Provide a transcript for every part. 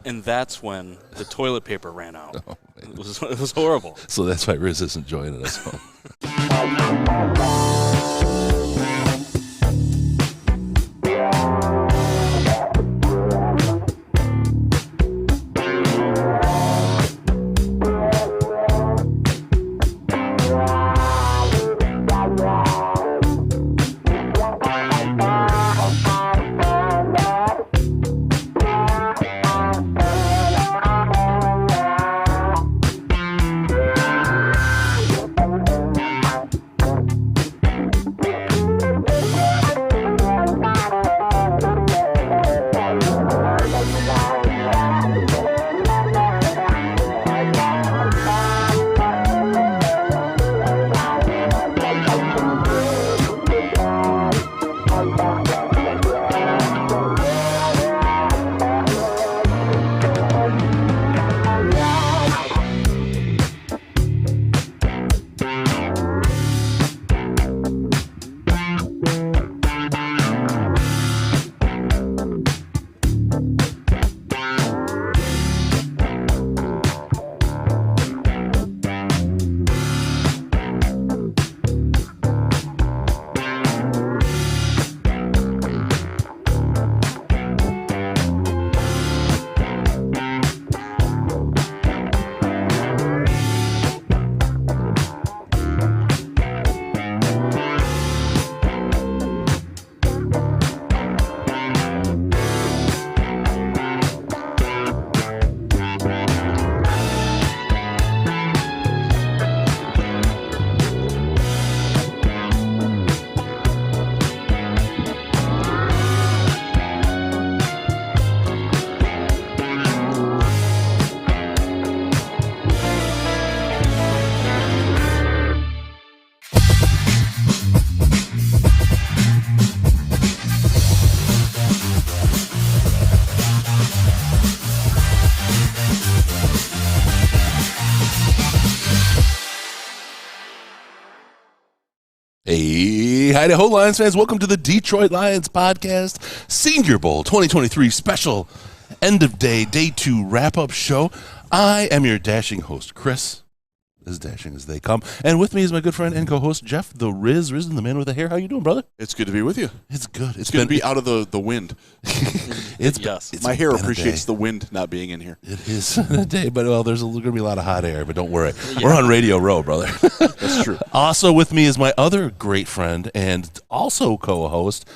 And that's when the toilet paper ran out. Oh, it was horrible. So that's why Riz isn't joining us. Hey, hi-ho, Lions fans. Welcome to the Detroit Lions Podcast Senior Bowl 2023 special end-of-day, Day 2 wrap-up show. I am your dashing host, Chris, as dashing as they come. And with me is my good friend and co-host, Jeff, the Riz, the man with the hair. How you doing, brother? It's good to be with you. It's good. It's good to be out of the wind. It's my hair appreciates the wind not being in here. It is a day, but there's going to be a lot of hot air, but don't worry. Yeah. We're on Radio Row, brother. That's true. Also with me is my other great friend and also co-host,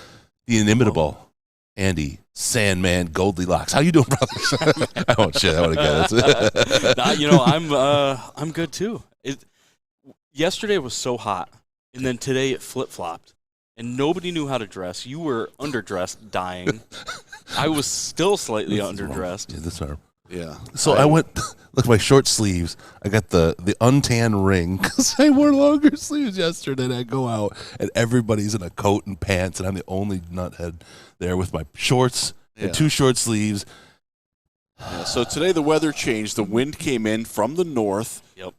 the inimitable Andy Sandman Goldilocks. How you doing, brother? Oh shit, I want to get it. I'm good too. Yesterday was so hot, and then today it flip-flopped, and nobody knew how to dress. You were underdressed, dying. I was still slightly underdressed. Yeah, that's right. Yeah. So I went, look, my short sleeves, I got the untanned ring because I wore longer sleeves yesterday, and I go out, and everybody's in a coat and pants, and I'm the only nuthead there with my shorts and two short sleeves. Yeah, so today the weather changed. The wind came in from the north. Yep.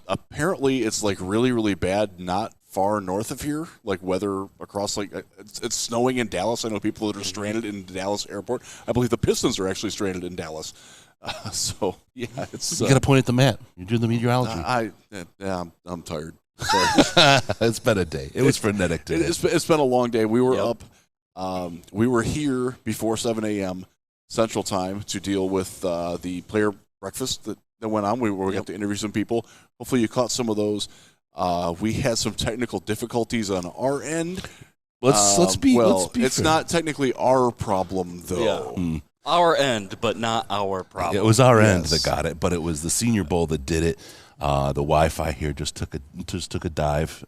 Apparently it's like really, really bad not far north of here, like weather across, like it's snowing in Dallas. I know people that are stranded in Dallas airport. I believe the Pistons are actually stranded in Dallas. So, yeah. It's you got to point at the map. You're doing the meteorology. I'm tired. Sorry. It's been a day. It was frenetic today. It's been a long day. We were up. We were here before 7 a.m. Central Time to deal with the player breakfast that went on. We got to interview some people. Hopefully you caught some of those. We had some technical difficulties on our end. Let's be it's fair. Not technically our problem, though. Yeah. Our end, but not our problem. It was our end that got it, but it was the Senior Bowl that did it. The Wi-Fi here just took a dive.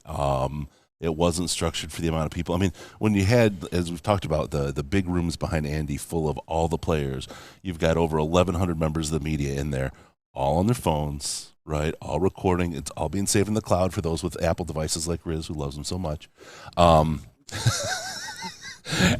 It wasn't structured for the amount of people. I mean, when you had, as we've talked about, the big rooms behind Andy full of all the players, you've got over 1,100 members of the media in there, all on their phones, right? All recording. It's all being saved in the cloud for those with Apple devices like Riz, who loves them so much.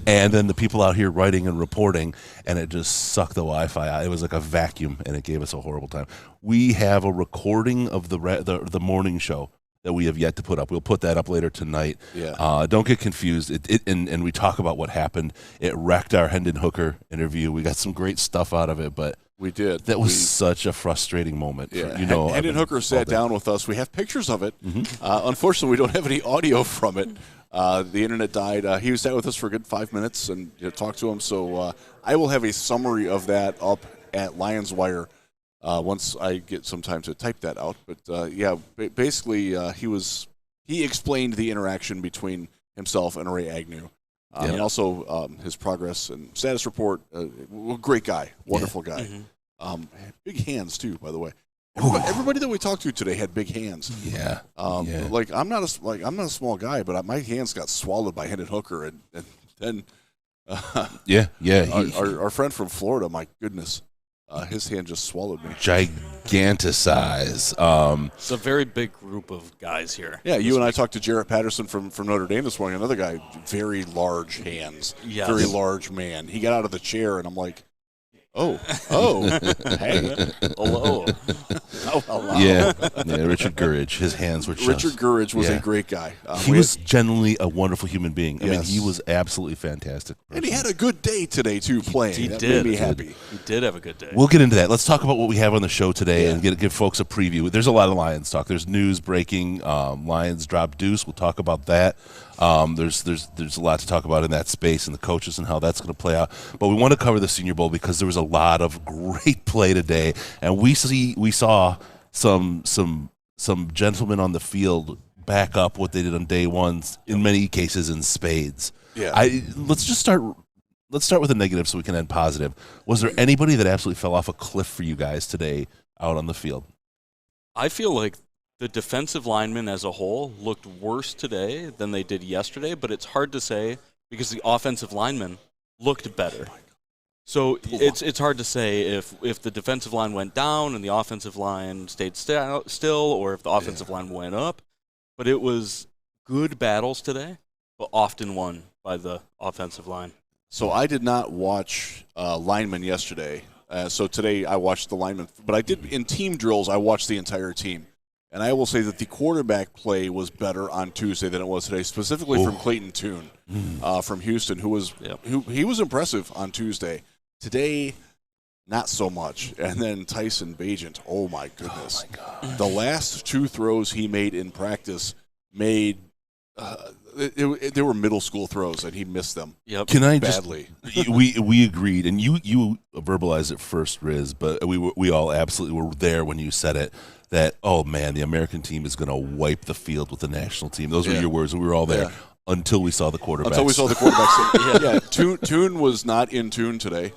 And then the people out here writing and reporting, and it just sucked the Wi-Fi out. It was like a vacuum, and it gave us a horrible time. We have a recording of the morning show that we have yet to put up. We'll put that up later tonight. Yeah. Don't get confused. And we talk about what happened. It wrecked our Hendon Hooker interview. We got some great stuff out of it, but we did. That was such a frustrating moment. Yeah. Hendon Hooker sat down with us. We have pictures of it. Unfortunately, we don't have any audio from it. The internet died. He sat with us for a good 5 minutes and talked to him. So I will have a summary of that up at Lions Wire once I get some time to type that out. But basically, he explained the interaction between himself and Ray Agnew, and also his progress and status report. Great guy, wonderful guy. Big hands too, by the way. Everybody that we talked to today had big hands. Yeah. Like I'm not a small guy, but my hands got swallowed by Hendon Hooker, and then our friend from Florida, my goodness. His hand just swallowed me. Giganticize. It's a very big group of guys here. Yeah, you and I talked to Jarrett Patterson from Notre Dame this morning. Another guy, very large hands, very large man. He got out of the chair, and I'm like, oh, hey, hello. Yeah, Richard Gurridge. His hands were just. Richard Gurridge was a great guy. He was genuinely a wonderful human being. I mean, he was absolutely fantastic. And he had a good day today, too, playing. He that did. Made me happy. He did have a good day. We'll get into that. Let's talk about what we have on the show today and give folks a preview. There's a lot of Lions talk. There's news breaking. Lions drop Deuce. We'll talk about that. There's a lot to talk about in that space and the coaches and how that's going to play out. But we want to cover the Senior Bowl because there was a lot of great play today, and we saw some gentlemen on the field back up what they did on day one, in many cases in spades. Yeah. Let's start with a negative so we can end positive. Was there anybody that absolutely fell off a cliff for you guys today out on the field? I feel like the defensive linemen as a whole looked worse today than they did yesterday, but it's hard to say because the offensive linemen looked better. So it's hard to say if the defensive line went down and the offensive line stayed still, or if the offensive line went up. But it was good battles today, but often won by the offensive line. So I did not watch linemen yesterday. So today I watched the linemen. But I did in team drills, I watched the entire team. And I will say that the quarterback play was better on Tuesday than it was today, specifically from Clayton Tune from Houston, who he was impressive on Tuesday. Today, not so much. And then Tyson Bagent, oh my goodness. Oh my God. The last two throws he made in practice they were middle school throws, and he missed them. Yep. Can I badly. We agreed, and you verbalized it first, Riz, but we all absolutely were there when you said it, that, oh, man, the American team is going to wipe the field with the national team. Those were your words, and we were all there. Until we saw the quarterbacks. Yeah, Tune was not in tune today.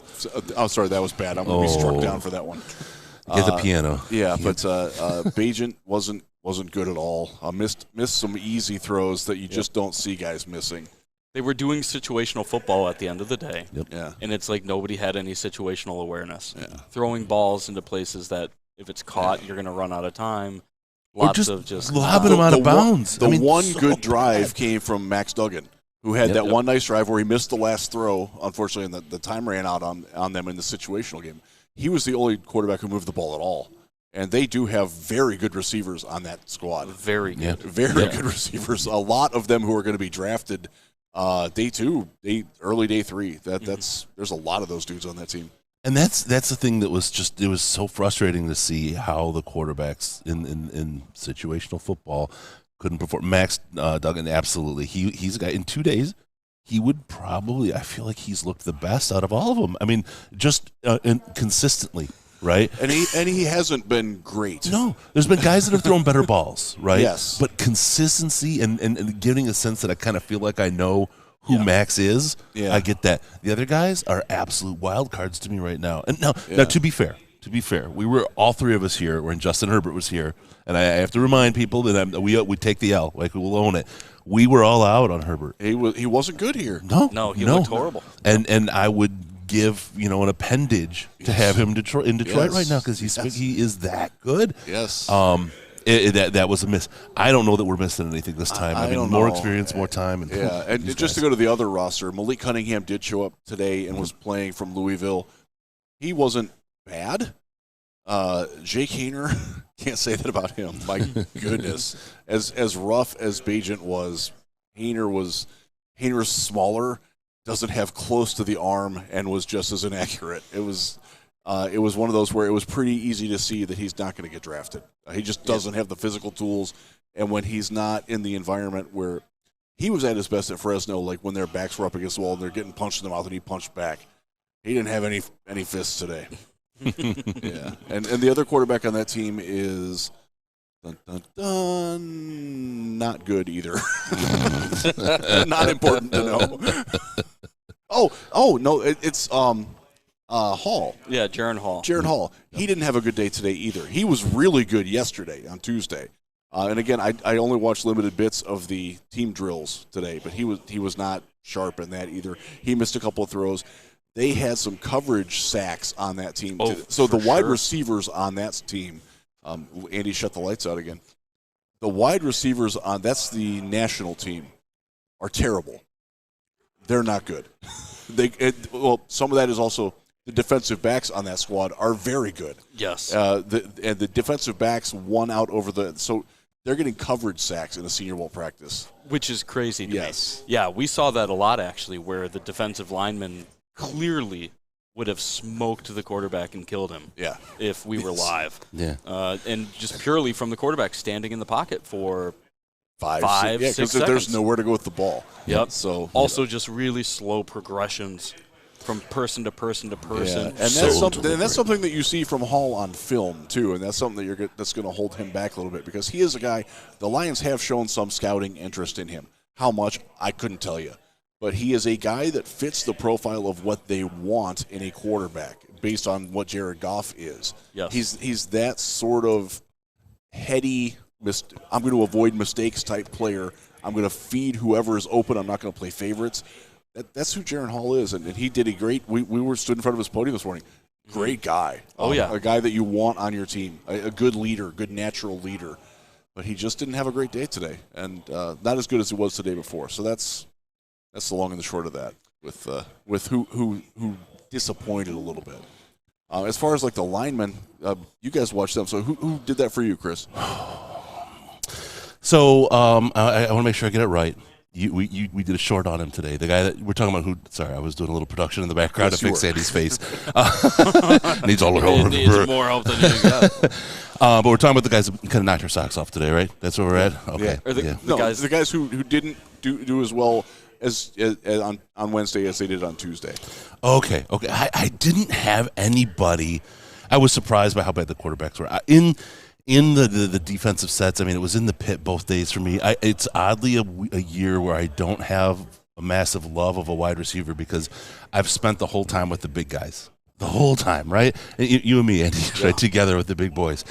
Sorry, that was bad. I'm going to be struck down for that one. Get the piano. Yeah, but Bagent wasn't good at all. Missed some easy throws that you just don't see guys missing. They were doing situational football at the end of the day. Yep. Yeah. And it's like nobody had any situational awareness. Yeah. Throwing balls into places that if it's caught, you're going to run out of time. Lobbing them out of bounds. Good drive came from Max Duggan, who had that one nice drive where he missed the last throw, unfortunately, and the time ran out on them in the situational game. He was the only quarterback who moved the ball at all. And they do have very good receivers on that squad. Very good. Very good receivers. A lot of them who are going to be drafted day 2, early day 3. There's a lot of those dudes on that team. And that's the thing that was it was so frustrating to see how the quarterbacks in situational football couldn't perform. Max Duggan, absolutely. He's a guy in 2 days. He would probably, I feel like he's looked the best out of all of them. I mean, just consistently, right? And he hasn't been great. No, there's been guys that have thrown better balls, right? Yes. But consistency and giving a sense that I kind of feel like I know who Max is, I get that. The other guys are absolute wild cards to me right now. And now to be fair, we were all three of us here when Justin Herbert was here, and I have to remind people that we take the L, like we'll own it. We were all out on Herbert. He wasn't good here. No, he looked horrible. And I would give an appendage to have him in Detroit right now because he is that good. Yes. That was a miss. I don't know that we're missing anything this time. I mean, more experience, more time. And just to go to the other roster, Malik Cunningham did show up today and was playing from Louisville. He wasn't bad. Jake Hayner, can't say that about him. My goodness, as rough as Bajent was, Hayner's smaller, doesn't have close to the arm, and was just as inaccurate. It was one of those where it was pretty easy to see that he's not going to get drafted. He just doesn't have the physical tools, and when he's not in the environment where he was at his best at Fresno, like when their backs were up against the wall and they're getting punched in the mouth and he punched back, he didn't have any fists today. Yeah, and the other quarterback on that team is not good either. Not important to know. Oh no, it's Hall. Yeah, Jaron Hall. Jaron Hall. He didn't have a good day today either. He was really good yesterday on Tuesday. And again, I only watched limited bits of the team drills today, but he was not sharp in that either. He missed a couple of throws. They had some coverage sacks on that team. Oh, so the wide receivers on that team, Andy shut the lights out again. The wide receivers that's the national team, are terrible. They're not good. Some of that is also the defensive backs on that squad are very good. Yes. The defensive backs won out over so they're getting coverage sacks in a Senior Bowl practice. Which is crazy to me. Yes. Yeah, we saw that a lot, actually, where the defensive lineman clearly would have smoked the quarterback and killed him if we were live. Yeah. And just purely from the quarterback standing in the pocket for five, 6 because seconds. there's nowhere to go with the ball. Yep. So also just really slow progressions from person to person to person. Yeah. And that's something that you see from Hall on film too, and that's something that's going to hold him back a little bit because he is a guy. The Lions have shown some scouting interest in him. How much I couldn't tell you, but he is a guy that fits the profile of what they want in a quarterback based on what Jared Goff is. Yes. He's that sort of heady. I'm going to avoid mistakes type player. I'm going to feed whoever is open. I'm not going to play favorites. That's who Jaron Hall is, and he did a great. We were stood in front of his podium this morning. Great guy. Oh yeah, a guy that you want on your team, a good leader, good natural leader. But he just didn't have a great day today, and not as good as he was the day before. So that's the long and the short of that. With who disappointed a little bit. As far as like the linemen, you guys watched them. So who did that for you, Chris? So I want to make sure I get it right. We did a short on him today. The guy that we're talking about sorry, I was doing a little production in the background to fix Andy's face. Needs all the help. Needs more help than you got. But we're talking about the guys that kind of knocked our socks off today, right? That's where we're at? Okay. Yeah. The guys who didn't do as well as on Wednesday as they did on Tuesday. Okay. I didn't have anybody. I was surprised by how bad the quarterbacks were. In the defensive sets, I mean, it was in the pit both days for me. It's oddly a year where I don't have a massive love of a wide receiver because I've spent the whole time with the big guys. The whole time, right? You and me, Andy, right, together with the big boys.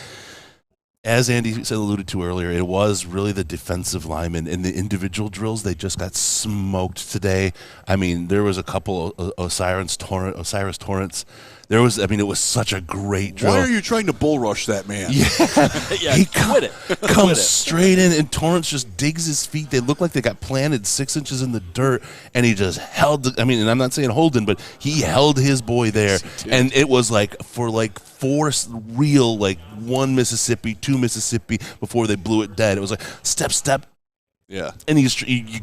As Andy alluded to earlier, it was really the defensive linemen in the individual drills. They just got smoked today. I mean, there was a couple of Osiris Torrance. It was such a great drill. Why are you trying to bull rush that man? Yeah, he quit it. Comes straight in, and Torrance just digs his feet. They look like they got planted 6 inches in the dirt, and he just held. And I'm not saying Holden, but he held his boy there, and it was for 4 real, 1 Mississippi, 2 Mississippi before they blew it dead. It was step, yeah, and you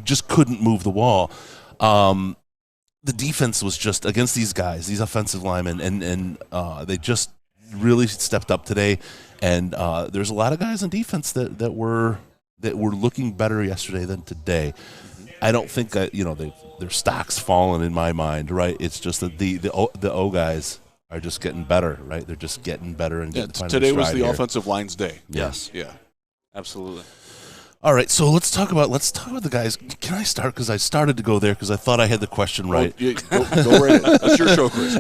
just couldn't move the wall. The defense was just against these guys, these offensive linemen, and they just really stepped up today. And there's a lot of guys on defense that were looking better yesterday than today. I don't think that their stock's fallen in my mind, right? It's just that the O guys are just getting better, right? They're just getting better and getting today was the here. offensive line's day. Yes, yeah, absolutely. All right, so let's talk about the guys. Can I start? Because I started to go there because I thought I had the question right. Go right ahead. That's your show, Chris.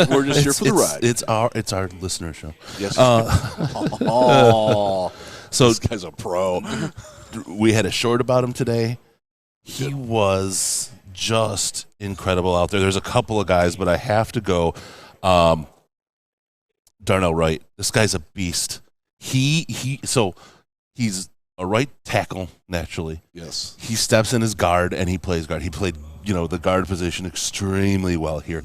We're just here for the ride. It's our listener show. Yes. So this guy's a pro. We had a short about him today. He was just incredible out there. There's a couple of guys, but I have to go. Darnell Wright. This guy's a beast. He's a right tackle, naturally. Yes. He steps in his guard, and he plays guard. He played, the guard position extremely well here.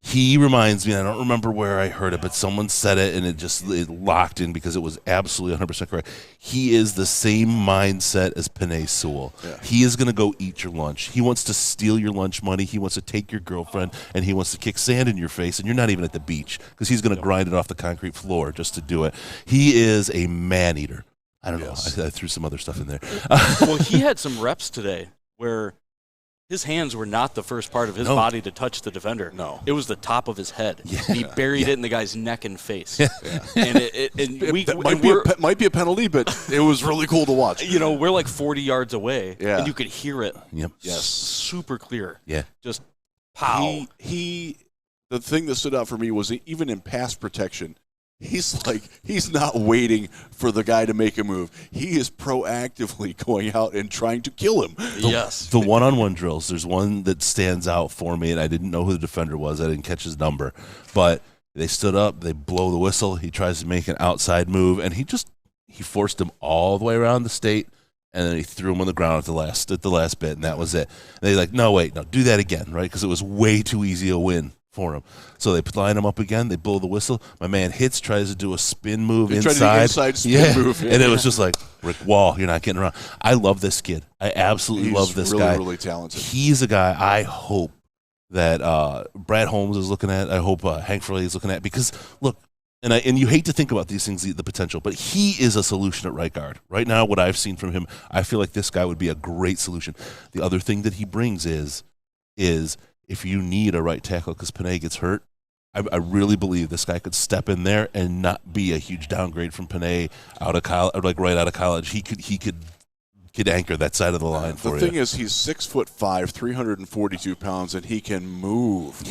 He reminds me, I don't remember where I heard it, but someone said it and it locked in because it was absolutely 100% correct. He is the same mindset as Penei Sewell. Yeah. He is going to go eat your lunch. He wants to steal your lunch money. He wants to take your girlfriend, and he wants to kick sand in your face, and you're not even at the beach because he's going to grind it off the concrete floor just to do it. He is a man-eater. I don't know. I threw some other stuff in there. Well, he had some reps today where his hands were not the first part of his body to touch the defender. No. It was the top of his head. Yeah. And he buried it in the guy's neck and face. Yeah. And It might be a penalty, but it was really cool to watch. You know, we're like 40 yards away, Yeah. and you could hear it. Yep. Yes. Super clear. Yeah. Just pow. The thing that stood out for me was even in pass protection, he's not waiting for the guy to make a move. He is proactively going out and trying to kill him. Yes. The one-on-one drills, there's one that stands out for me, and I didn't know who the defender was. I didn't catch his number. But they stood up, they blow the whistle, he tries to make an outside move, and he forced him all the way around the state, and then he threw him on the ground at the last bit, and that was it. And they're like, no, do that again, right? Because it was way too easy a win for him. So they line him up again. They blow the whistle. My man hits, tries to do a spin move inside. Tried to do inside spin move. And it was just like, brick wall. You're not getting around. I love this kid. I absolutely love this guy. He's really talented. He's a guy I hope that Brad Holmes is looking at. I hope Hank Fraley is looking at. Because, look, and you hate to think about these things, the potential, but he is a solution at right guard. Right now, what I've seen from him, I feel like this guy would be a great solution. The other thing that he brings is if you need a right tackle because Penei gets hurt, I really believe this guy could step in there and not be a huge downgrade from Penei out of college, like right out of college. He could anchor that side of the line for you. The thing is, he's 6'5", 342 pounds, and he can move.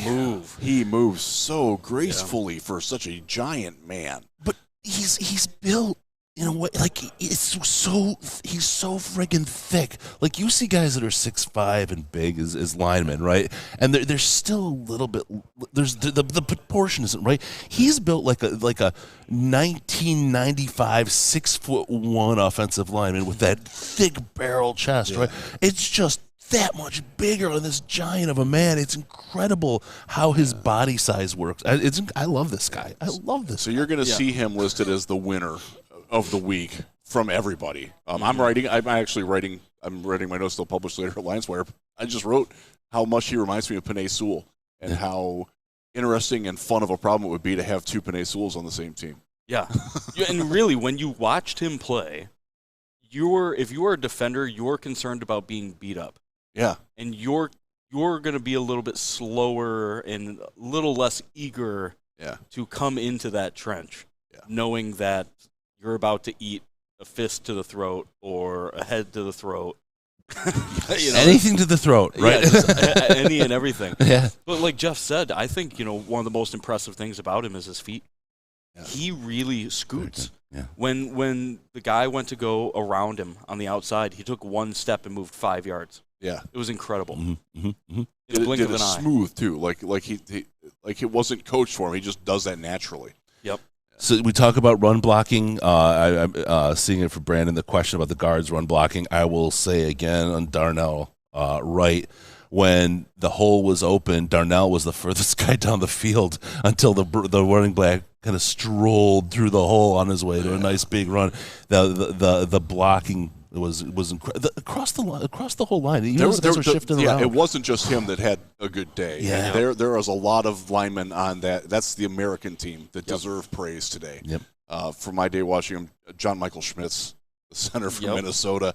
He moves so gracefully for such a giant man. But he's built in a way like he's so friggin' thick. Like you see guys that are 6'5" and big as linemen, right? And they're still a little bit. There's the proportion isn't right. He's built like a 1995 6'1" offensive lineman with that thick barrel chest, right? It's just that much bigger on this giant of a man. It's incredible how his body size works. I love this guy. I love this. So you're going to see him listed as the winner of the week from everybody. I'm writing my notes. They'll publish later at LionsWire. I just wrote how much he reminds me of Penei Sewell and how interesting and fun of a problem it would be to have two Penei Sewells on the same team. Yeah. And really, when you watched him play, if you're a defender, you're concerned about being beat up. Yeah. And you're going to be a little bit slower and a little less eager to come into that trench, knowing that you're about to eat a fist to the throat or a head to the throat. Anything to the throat, right? Yeah, any and everything. Yeah. But like Jeff said, I think, one of the most impressive things about him is his feet. Yeah. He really scoots. Yeah. When the guy went to go around him on the outside, he took one step and moved 5 yards. Yeah. It was incredible. Mm-hmm. Mm-hmm. In a blink of an eye. Smooth too. Like it wasn't coached for him. He just does that naturally. Yep. So we talk about run blocking. I'm seeing it for Brandon, the question about the guards run blocking. I will say again on Darnell Wright, when the hole was open, Darnell was the furthest guy down the field until the running back kind of strolled through the hole on his way to a nice big run. The blocking was incredible across the whole line. Guys were shifting around. It wasn't just him that had a good day. Yeah. There was a lot of linemen on that. That's the American team that deserve praise today. Yep. For my day watching him, John Michael Schmitz, the center from Minnesota.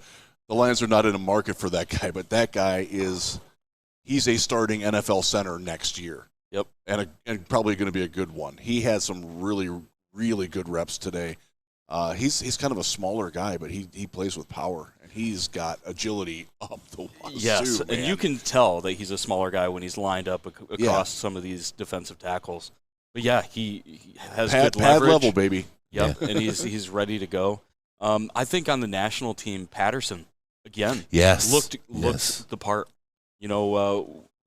The Lions are not in a market for that guy, but that guy he's a starting NFL center next year. Yep. And probably going to be a good one. He had some really, really good reps today. He's kind of a smaller guy, but he plays with power, and he's got agility up the wazoo. Yes, man. and you can tell that he's a smaller guy when he's lined up across some of these defensive tackles. But yeah, he has good leverage. Pad level, baby. Yep, and he's ready to go. I think on the national team, Patterson again. Yes, looked the part.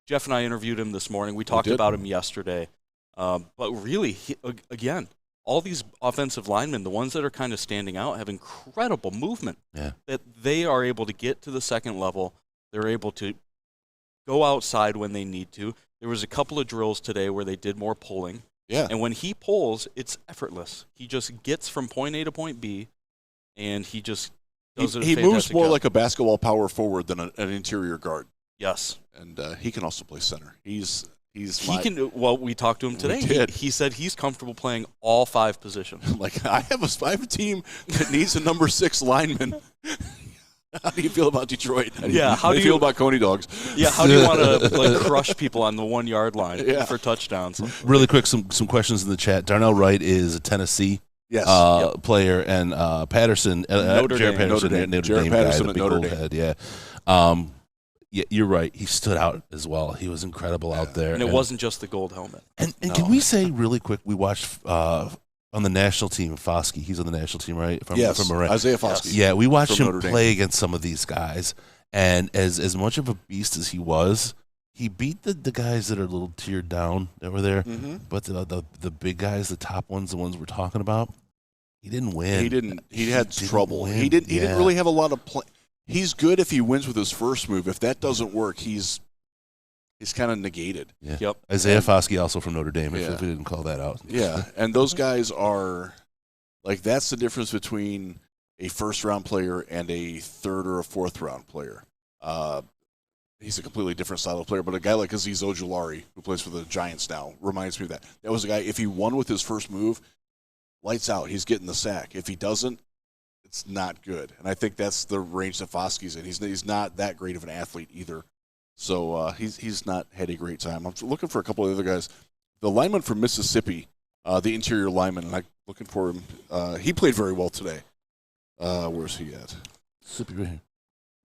Jeff and I interviewed him this morning. We talked about him yesterday. But really, again, all these offensive linemen, the ones that are kind of standing out, have incredible movement. Yeah. That they are able to get to the second level. They're able to go outside when they need to. There was a couple of drills today where they did more pulling. Yeah. And when he pulls, it's effortless. He just gets from point A to point B, and he just does it. He moves more like a basketball power forward than an interior guard. Yes. And he can also play center. We talked to him today. He said he's comfortable playing all 5 positions. Like, I have a team that needs a number 6 lineman. How do you feel about Detroit? How do you feel about Coney Dogs? Yeah, how do you want to crush people on the 1 yard line for touchdowns? Really quick, some questions in the chat. Darnell Wright is a Tennessee player, and Patterson, Jared Patterson at Notre Dame guy, the big old head. Yeah. Yeah, you're right. He stood out as well. He was incredible out there. And it wasn't just the gold helmet. And can we say really quick, we watched on the national team, Foskey. He's on the national team, right? From Isaiah Foskey. Yeah, we watched him play against some of these guys. And as much of a beast as he was, he beat the guys that are a little tiered down that were there. Mm-hmm. But the big guys, the top ones, the ones we're talking about, he didn't win. He didn't. He had trouble. He didn't really have a lot of play. He's good if he wins with his first move. If that doesn't work, he's kind of negated. Yeah. Yep. Isaiah Foskey also from Notre Dame, if we didn't call that out. Yeah, and those guys are like, that's the difference between a first-round player and a third or a fourth-round player. He's a completely different style of player, but a guy like Azeez Ojulari, who plays for the Giants now, reminds me of that. That was a guy, if he won with his first move, lights out, he's getting the sack. If he doesn't, it's not good. And I think that's the range that Foskey's in. He's not that great of an athlete either. So he's not had a great time. I'm looking for a couple of other guys. The lineman from Mississippi, the interior lineman, and I'm looking for him. He played very well today. Where's he at? Mississippi right here.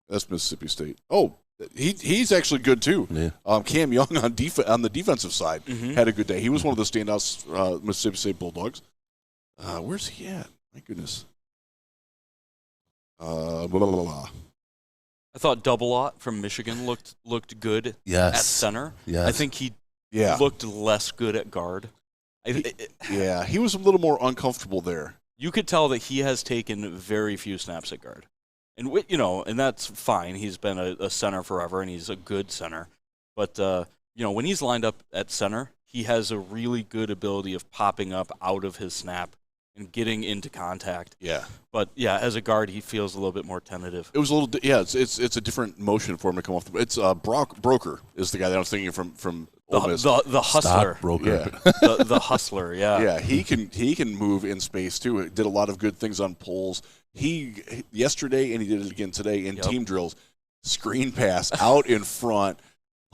That's Mississippi State. Oh, he's actually good too. Yeah. Cam Young on the defensive side had a good day. He was one of the standouts, Mississippi State Bulldogs. Where's he at? My goodness. I thought Double-Ott from Michigan looked good at center. Yes. I think he looked less good at guard. He was a little more uncomfortable there. You could tell that he has taken very few snaps at guard. And and that's fine. He's been a center forever, and he's a good center. But when he's lined up at center, he has a really good ability of popping up out of his snap and getting into contact. Yeah. But as a guard, he feels a little bit more tentative. It was a little. It's a different motion for him to come off. It's Broker is the guy that I was thinking from Ole Miss. The hustler. Broker. Yeah. the hustler. Yeah. Yeah. He can move in space too. He did a lot of good things on pulls. He yesterday, and he did it again today in team drills. Screen pass out in front.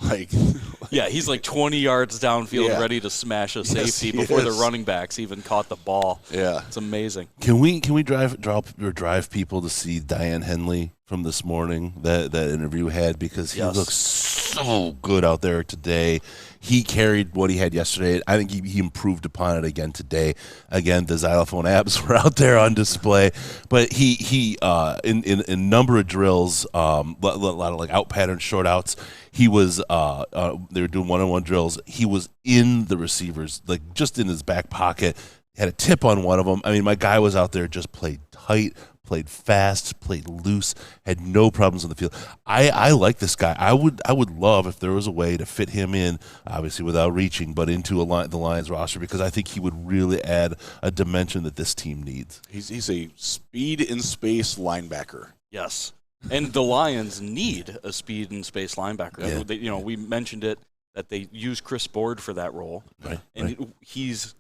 He's like 20 yards downfield, ready to smash a safety before the running backs even caught the ball. Yeah, it's amazing. Can we drive people to see Diane Henley from this morning that interview had, because he looks so good out there today. He carried what he had yesterday. I think he improved upon it again today. Again, the xylophone abs were out there on display, but he in a number of drills, a lot of like out pattern short outs. He was they were doing one-on-one drills. He was in the receivers, like just in his back pocket. Had a tip on one of them. I mean, my guy was out there, just played tight, played fast, played loose, had no problems on the field. I like this guy. I would love if there was a way to fit him in, obviously without reaching, but into the Lions roster, because I think he would really add a dimension that this team needs. He's a speed in space linebacker. Yes. And the Lions need a speed and space linebacker. Yeah. We mentioned it, that they use Chris Board for that role. Right. And he's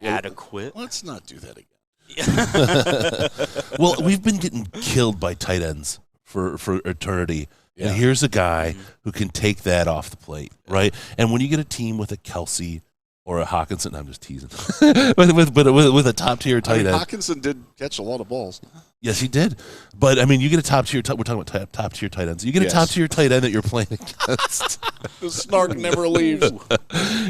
adequate. Let's not do that again. Well, we've been getting killed by tight ends for eternity. Yeah. And here's a guy who can take that off the plate, right? And when you get a team with a Kelsey or a Hawkinson, I'm just teasing, with a top-tier tight end. Hawkinson did catch a lot of balls. Yes, he did. But, I mean, you get a top-tier we're talking about top-tier tight ends. You get a top-tier tight end that you're playing against. The snark never leaves.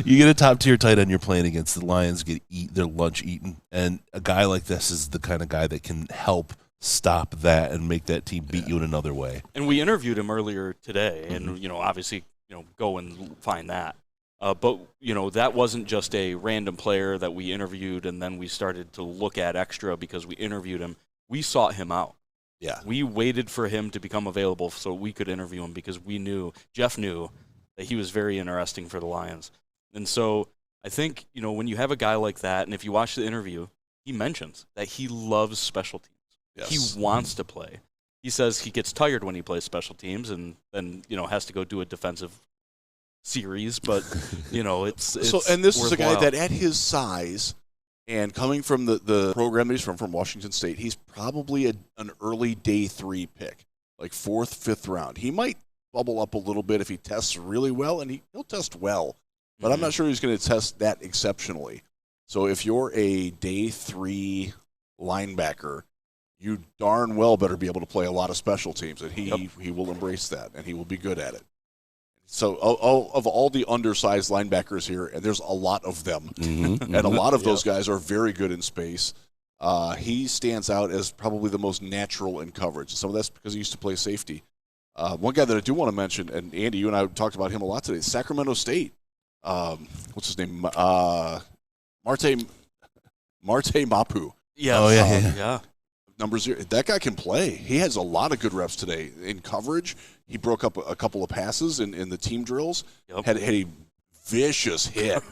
You get a top-tier tight end you're playing against. The Lions get their lunch eaten. And a guy like this is the kind of guy that can help stop that and make that team beat you in another way. And we interviewed him earlier today, and, obviously, go and find that. But, that wasn't just a random player that we interviewed and then we started to look at extra because we interviewed him. We sought him out. Yeah. We waited for him to become available so we could interview him, because Jeff knew that he was very interesting for the Lions. And so I think, when you have a guy like that, and if you watch the interview, he mentions that he loves special teams. Yes. He wants to play. He says he gets tired when he plays special teams and then, has to go do a defensive series, but, it's so, and this is a guy worthwhile. that at his size and coming from the program that he's from Washington State, he's probably an early day 3 pick, like 4th, 5th round. He might bubble up a little bit if he tests really well, and he'll test well, but I'm not sure he's going to test that exceptionally. So if you're a day 3 linebacker, you darn well better be able to play a lot of special teams, and he will embrace that, and he will be good at it. So of all the undersized linebackers here, and there's a lot of them, and a lot of those guys are very good in space, he stands out as probably the most natural in coverage. Some of that's because he used to play safety. One guy that I do want to mention, and Andy, you and I talked about him a lot today, Sacramento State. What's his name? Marte Mapu. Yeah. Oh, yeah. Number 0. That guy can play. He has a lot of good reps today in coverage. He broke up a couple of passes in the team drills. Yep. Had a vicious hit.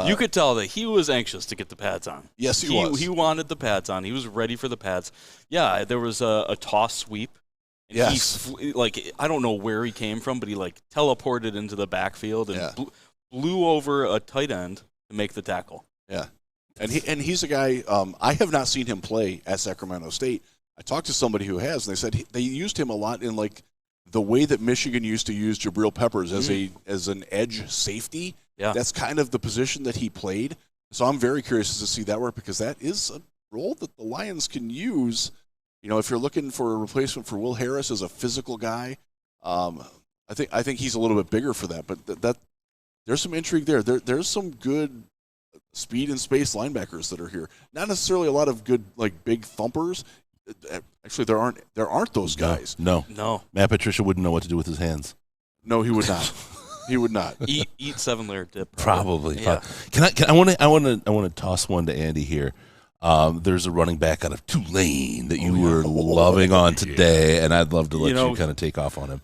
You could tell that he was anxious to get the pads on. Yes, he was. He wanted the pads on. He was ready for the pads. Yeah, there was a toss sweep. And yes. I don't know where he came from, but he teleported into the backfield and blew over a tight end to make the tackle. Yeah. And he's a guy, I have not seen him play at Sacramento State. I talked to somebody who has, and they said they used him a lot in the way that Michigan used to use Jabril Peppers as an edge safety. Yeah. That's kind of the position that he played. So I'm very curious to see that work, because that is a role that the Lions can use. If you're looking for a replacement for Will Harris as a physical guy, I think he's a little bit bigger for that. But that there's some intrigue there. There's some good speed and space linebackers that are here. Not necessarily a lot of good big thumpers. Actually, there aren't those guys. No. Matt Patricia wouldn't know what to do with his hands. No, he would not. He would not. Eat 7-layer dip. Probably. Yeah. I want to toss one to Andy here. There's a running back out of Tulane that you were loving on today, and I'd love to let you kind of take off on him.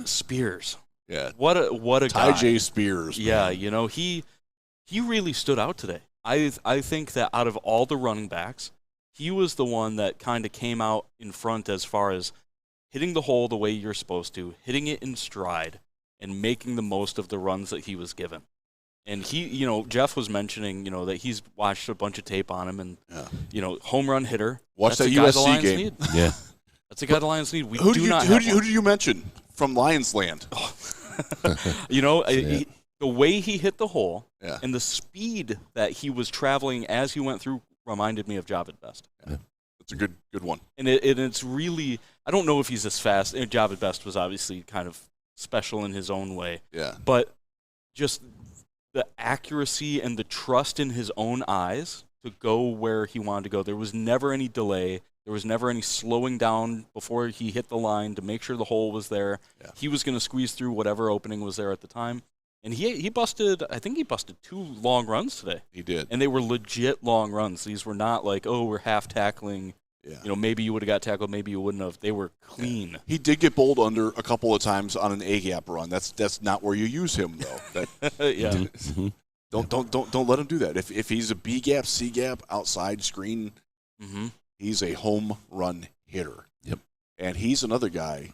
Spears. Yeah. What a guy. Ty J. Spears. Yeah, he really stood out today. I think that out of all the running backs, he was the one that kind of came out in front as far as hitting the hole the way you're supposed to, hitting it in stride, and making the most of the runs that he was given. And Jeff was mentioning, that he's watched a bunch of tape on him, and home run hitter. Watch that USC game. Need. Yeah, that's a guy the Lions need. Who did you mention from Lions Land? The way he hit the hole and the speed that he was traveling as he went through reminded me of Javid Best. Yeah. That's a good one. And it's really, I don't know if he's as fast. Javid Best was obviously kind of special in his own way. Yeah. But just the accuracy and the trust in his own eyes to go where he wanted to go. There was never any delay. There was never any slowing down before he hit the line to make sure the hole was there. Yeah. He was going to squeeze through whatever opening was there at the time. And he busted 2 long runs today. He did. And they were legit long runs. These were not we're half tackling. Yeah. Maybe you would have got tackled, maybe you wouldn't have. They were clean. Yeah. He did get bowled under a couple of times on an A-gap run. That's not where you use him, though. Yeah. Don't let him do that. If he's a B-gap, C-gap, outside screen, he's a home run hitter. Yep. And he's another guy,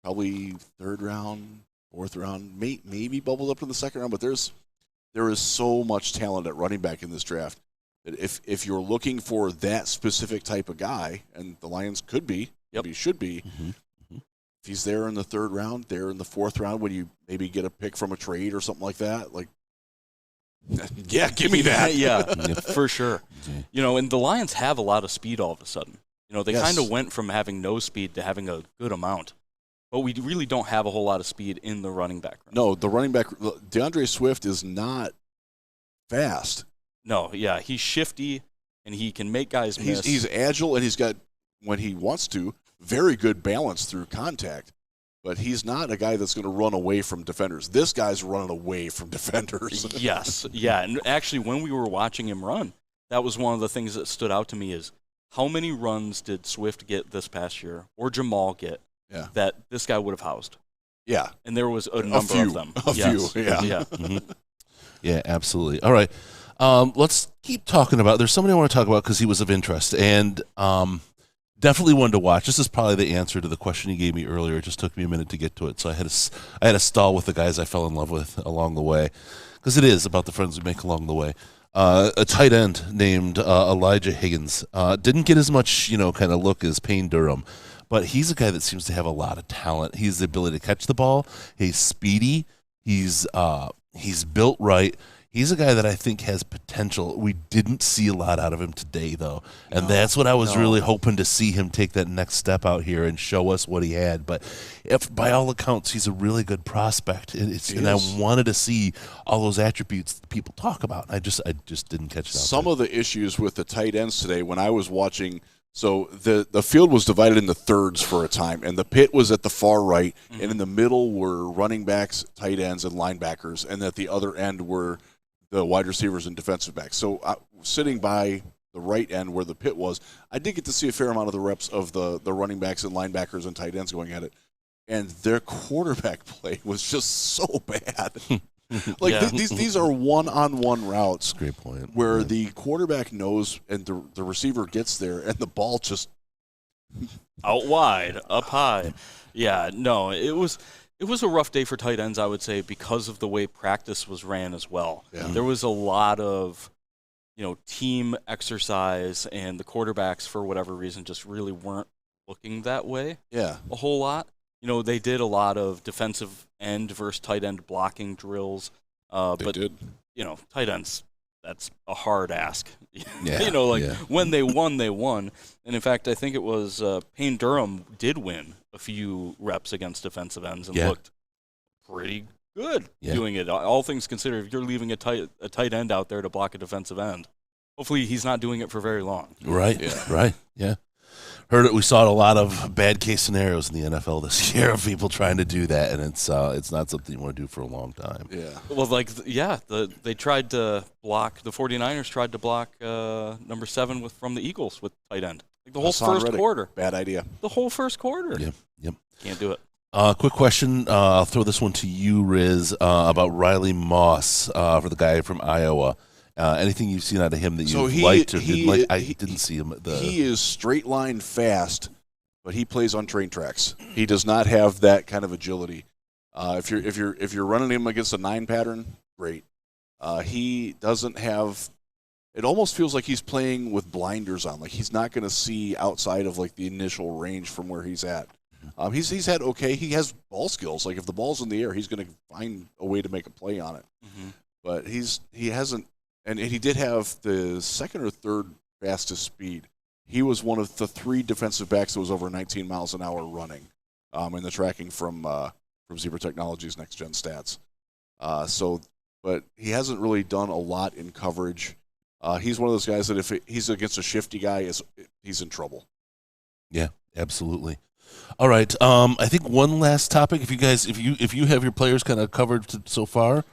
probably 3rd round, 4th round, maybe bubbled up in the 2nd round, but there is so much talent at running back in this draft that if you're looking for that specific type of guy, and the Lions could be, maybe should be, if he's there in the 3rd round, there in the 4th round, when you maybe get a pick from a trade or something like that, give me that. Yeah, for sure. And the Lions have a lot of speed all of a sudden. They kind of went from having no speed to having a good amount. But we really don't have a whole lot of speed in the running back room. No, the running back, DeAndre Swift is not fast. No, yeah, he's shifty, and he can make guys miss. He's agile, and he's got, when he wants to, very good balance through contact. But he's not a guy that's going to run away from defenders. This guy's running away from defenders. Yes, yeah. And actually, when we were watching him run, that was one of the things that stood out to me is how many runs did Swift get this past year, or Jamal get, that this guy would have housed? Yeah. And there was a number of them. A few, yeah. Yeah. Mm-hmm. Yeah, absolutely. All right. Let's keep talking about. There's somebody I want to talk about because he was of interest, and definitely one to watch. This is probably the answer to the question you gave me earlier. It just took me a minute to get to it, so I had to stall with the guys I fell in love with along the way, because it is about the friends we make along the way. A tight end named Elijah Higgins didn't get as much, kind of look as Payne Durham, but he's a guy that seems to have a lot of talent. He has the ability to catch the ball. He's speedy. He's built right. He's a guy that I think has potential. We didn't see a lot out of him today, though, and that's what I was really hoping to see him take that next step out here and show us what he had. But by all accounts, he's a really good prospect, and I wanted to see all those attributes that people talk about. I just didn't catch that. Some of the issues with the tight ends today, when I was watching, so the field was divided into thirds for a time, and the pit was at the far right, and in the middle were running backs, tight ends, and linebackers, and at the other end were the wide receivers and defensive backs. So sitting by the right end where the pit was, I did get to see a fair amount of the reps of the running backs and linebackers and tight ends going at it. And their quarterback play was just so bad. These are one-on-one routes. Great point. Where the quarterback knows and the receiver gets there and the ball just out wide, up high. Yeah, no, it was a rough day for tight ends, I would say, because of the way practice was ran as well. Yeah. There was a lot of, team exercise, and the quarterbacks, for whatever reason, just really weren't looking that way. Yeah. A whole lot. They did a lot of defensive end versus tight end blocking drills. But did. Tight ends, that's a hard ask. Yeah. When they won, they won. And in fact, I think it was Payne Durham did win a few reps against defensive ends and looked pretty good doing it. All things considered, if you're leaving a tight end out there to block a defensive end, hopefully he's not doing it for very long. Right. Yeah. Right. Yeah. Heard it. We saw a lot of bad case scenarios in the NFL this year of people trying to do that, and it's not something you want to do for a long time. Yeah. Well, they tried to block. The 49ers tried to block number 7 from the Eagles with tight end. The whole first quarter. Bad idea. The whole first quarter. Yep. Can't do it. Quick question. I'll throw this one to you, Riz, about Riley Moss for the guy from Iowa. Anything you've seen out of him that you liked or didn't like? I didn't see him. He is straight line fast, but he plays on train tracks. He does not have that kind of agility. If you're running him against a 9 pattern, great. He doesn't have. It almost feels like he's playing with blinders on. Like he's not going to see outside of like the initial range from where he's at. He's had okay. He has ball skills. Like if the ball's in the air, he's going to find a way to make a play on it. Mm-hmm. But he hasn't. And he did have the second or third fastest speed. He was one of the 3 defensive backs that was over 19 miles an hour running in the tracking from Zebra Technologies Next Gen Stats. But he hasn't really done a lot in coverage. He's one of those guys that if he's against a shifty guy, he's in trouble. Yeah, absolutely. All right. I think one last topic. If you have your players kind of covered so far.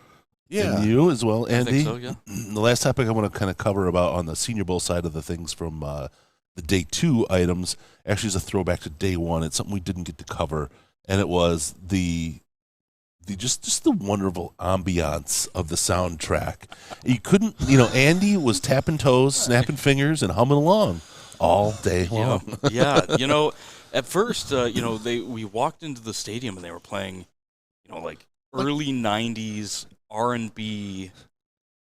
Yeah. And you as well, Andy. I think so, yeah. The last topic I want to kind of cover about on the Senior Bowl side of the things from the Day 2 items actually is a throwback to Day 1. It's something we didn't get to cover, and it was the just the wonderful ambiance of the soundtrack. You couldn't, Andy was tapping toes, snapping fingers, and humming along all day long. Yeah. At first, we walked into the stadium and they were playing, like early 90s R&B.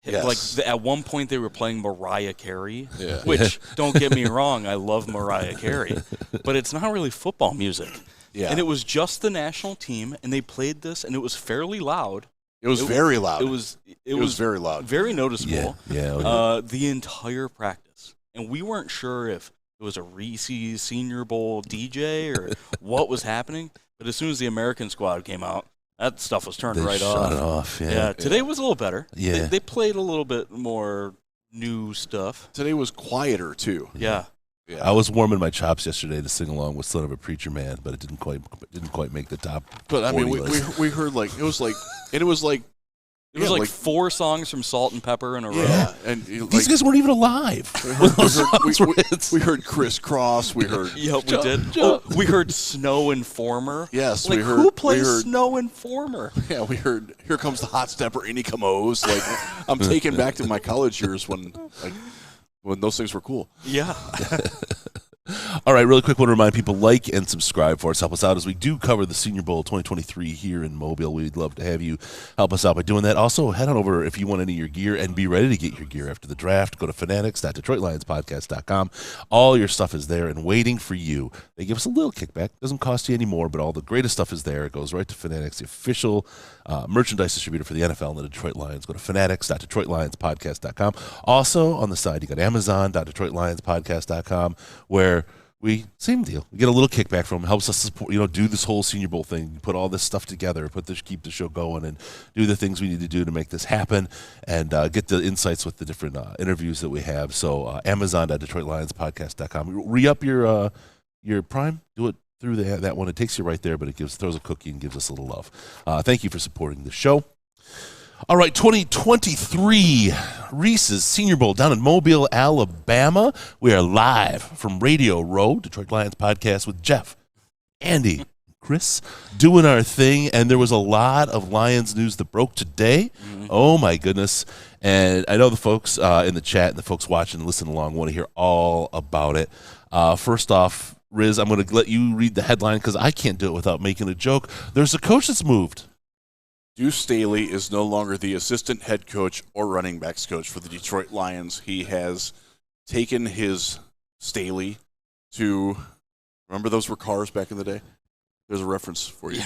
Yes. Like at one point they were playing Mariah Carey, which don't get me wrong, I love Mariah Carey, but it's not really football music. Yeah. And it was just the national team, and they played this, and it was fairly loud. It was very loud. It was very loud. Very noticeable. Yeah. The entire practice. And we weren't sure if it was a Reese's Senior Bowl DJ or what was happening, but as soon as the American squad came out, that stuff was turned right off. Shut it off, yeah. Today was a little better. Yeah. They played a little bit more new stuff. Today was quieter, too. Yeah. I was warming my chops yesterday to sing along with "Son of a Preacher Man," but it didn't quite make the top. But I mean, we heard it was like It was like 4 songs from Salt and Pepper in a row. Yeah, and these guys weren't even alive. we heard Crisscross. We heard we did. We heard Snow Informer. Yes, like, we heard. Who plays Snow Informer? Yeah, we heard. Here comes the hot stepper, Any Camos. Like I'm taken back to my college years when those things were cool. Yeah. All right, really quick, want to remind people, like and subscribe for us. Help us out as we do cover the Senior Bowl 2023 here in Mobile. We'd love to have you help us out by doing that. Also, head on over if you want any of your gear and be ready to get your gear after the draft. Go to fanatics.detroitlionspodcast.com. All your stuff is there and waiting for you. They give us a little kickback. Doesn't cost you any more, but all the greatest stuff is there. It goes right to Fanatics, the official merchandise distributor for the NFL and the Detroit Lions. Go to fanatics.detroitlionspodcast.com. Also, on the side, you got amazon.detroitlionspodcast.com, where same deal. We get a little kickback from them. Helps us support, do this whole Senior Bowl thing, put all this stuff together, keep the show going, and do the things we need to do to make this happen, and get the insights with the different interviews that we have. So Amazon.DetroitLionsPodcast.com. Re-up your Prime. Do it through that one. It takes you right there, but it throws a cookie and gives us a little love. Thank you for supporting the show. All right, 2023 Reese's Senior Bowl down in Mobile, Alabama. We are live from Radio Row, Detroit Lions podcast with Jeff, Andy, Chris, doing our thing. And there was a lot of Lions news that broke today. Mm-hmm. Oh, my goodness. And I know the folks in the chat and the folks watching and listening along want to hear all about it. First off, Riz, I'm going to let you read the headline because I can't do it without making a joke. There's a coach that's moved. Deuce Staley is no longer the assistant head coach or running backs coach for the Detroit Lions. He has taken his Staley to, remember those were cars back in the day? There's a reference for you.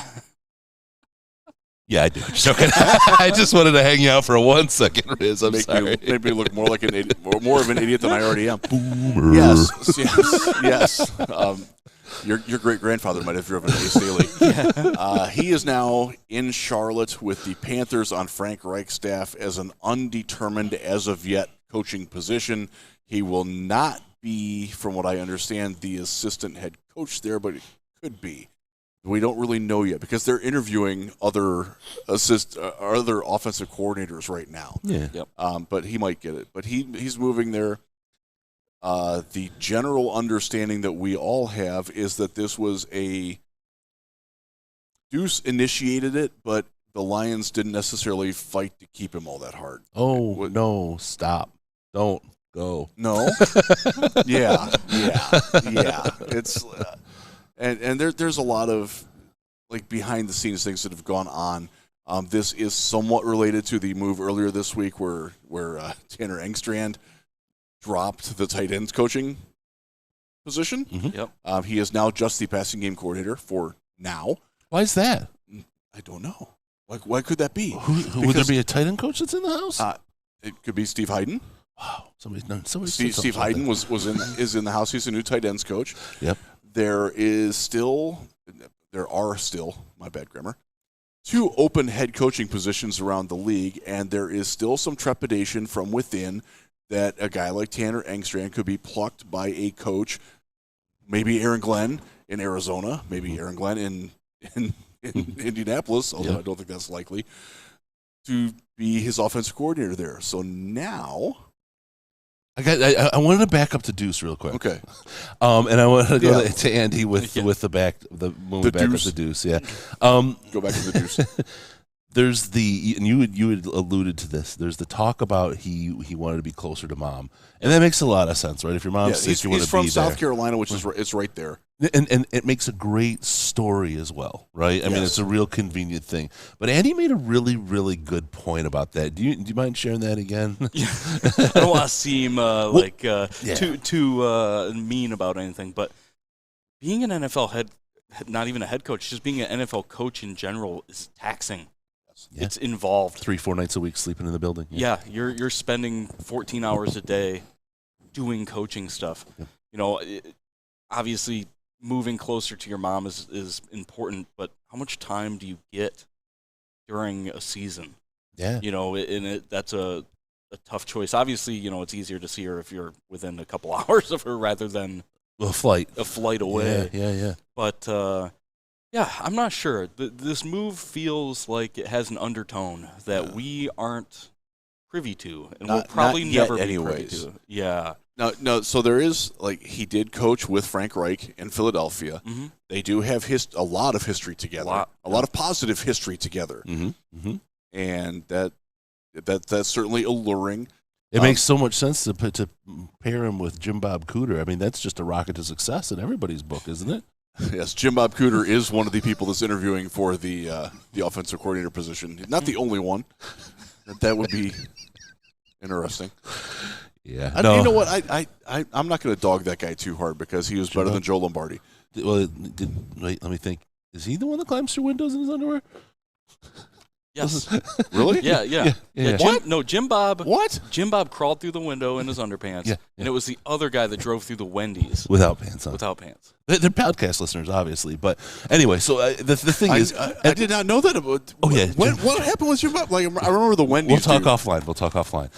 Yeah, I do. Joking. I just wanted to hang you out for 1 second, Riz. I'm sorry. Make me look more like an idiot, more of an idiot than I already am. Boomer. Yes. Your great-grandfather might have driven a Staley. He is now in Charlotte with the Panthers on Frank Reich's staff as an undetermined, as-of-yet, coaching position. He will not be, from what I understand, the assistant head coach there, but it could be. We don't really know yet because they're interviewing other offensive coordinators right now. Yeah. Yep. But he might get it. But he's moving there. The general understanding that we all have is that this was Deuce initiated it, but the Lions didn't necessarily fight to keep him all that hard. Oh, no, stop. Don't go. No? Yeah. It's and there's a lot of like behind the scenes things that have gone on. This is somewhat related to the move earlier this week where Tanner Engstrand dropped the tight ends coaching position. Mm-hmm. Yep. He is now just the passing game coordinator for now. Why is that? I don't know. Why could that be? Would there be a tight end coach that's in the house? It could be Steve Hyden. Wow. Steve Hyden is in the house. He's a new tight ends coach. Yep. There are still, my bad grammar, 2 open head coaching positions around the league, and there is still some trepidation from within that a guy like Tanner Engstrand could be plucked by a coach, maybe Aaron Glenn in Arizona, maybe Aaron Glenn in Indianapolis, although I don't think that's likely, to be his offensive coordinator there. So now I wanted to back up to Deuce real quick. Okay. And I wanted to go to Andy with the back when we back Deuce. up to Deuce. Yeah. Go back to the Deuce. There's and you had alluded to this. There's the talk about he wanted to be closer to mom, and that makes a lot of sense, right? If your mom's sick, you want to be there. He's from South Carolina, which is it's right there. And it makes a great story as well, right? I mean, it's a real convenient thing. But Andy made a really, really good point about that. Do you mind sharing that again? I don't want to seem too mean about anything, but being an NFL not even a head coach, just being an NFL coach in general is taxing. Yeah. It's involved. 3-4 nights a week sleeping in the building. Yeah, you're spending 14 hours a day doing coaching stuff. Yeah. Obviously moving closer to your mom is important, but how much time do you get during a season? Yeah. That's a tough choice. Obviously, it's easier to see her if you're within a couple hours of her rather than a flight away. Yeah. But Yeah, I'm not sure. This move feels like it has an undertone that we aren't privy to, and we'll probably not yet never be anyways. privy to. Yeah. No. So there is, like, he did coach with Frank Reich in Philadelphia. Mm-hmm. They do have a lot of history together, a lot of positive history together, and that's certainly alluring. It makes so much sense to pair him with Jim Bob Cooter. I mean, that's just a rocket to success in everybody's book, isn't it? Yes, Jim Bob Cooter is one of the people that's interviewing for the offensive coordinator position. Not the only one. That would be interesting. Yeah. You know what? I'm not going to dog that guy too hard because he was better than Joe Lombardi. Well, wait, let me think. Is he the one that climbs through windows in his underwear? Yes. Really? Yeah. Jim Bob. What? Jim Bob crawled through the window in his underpants, and it was the other guy that drove through the Wendy's without pants on. Without pants. They're podcast listeners, obviously, but anyway. So the thing is, I did not know that. What happened with Jim Bob? Like, I remember the Wendy's. We'll talk offline.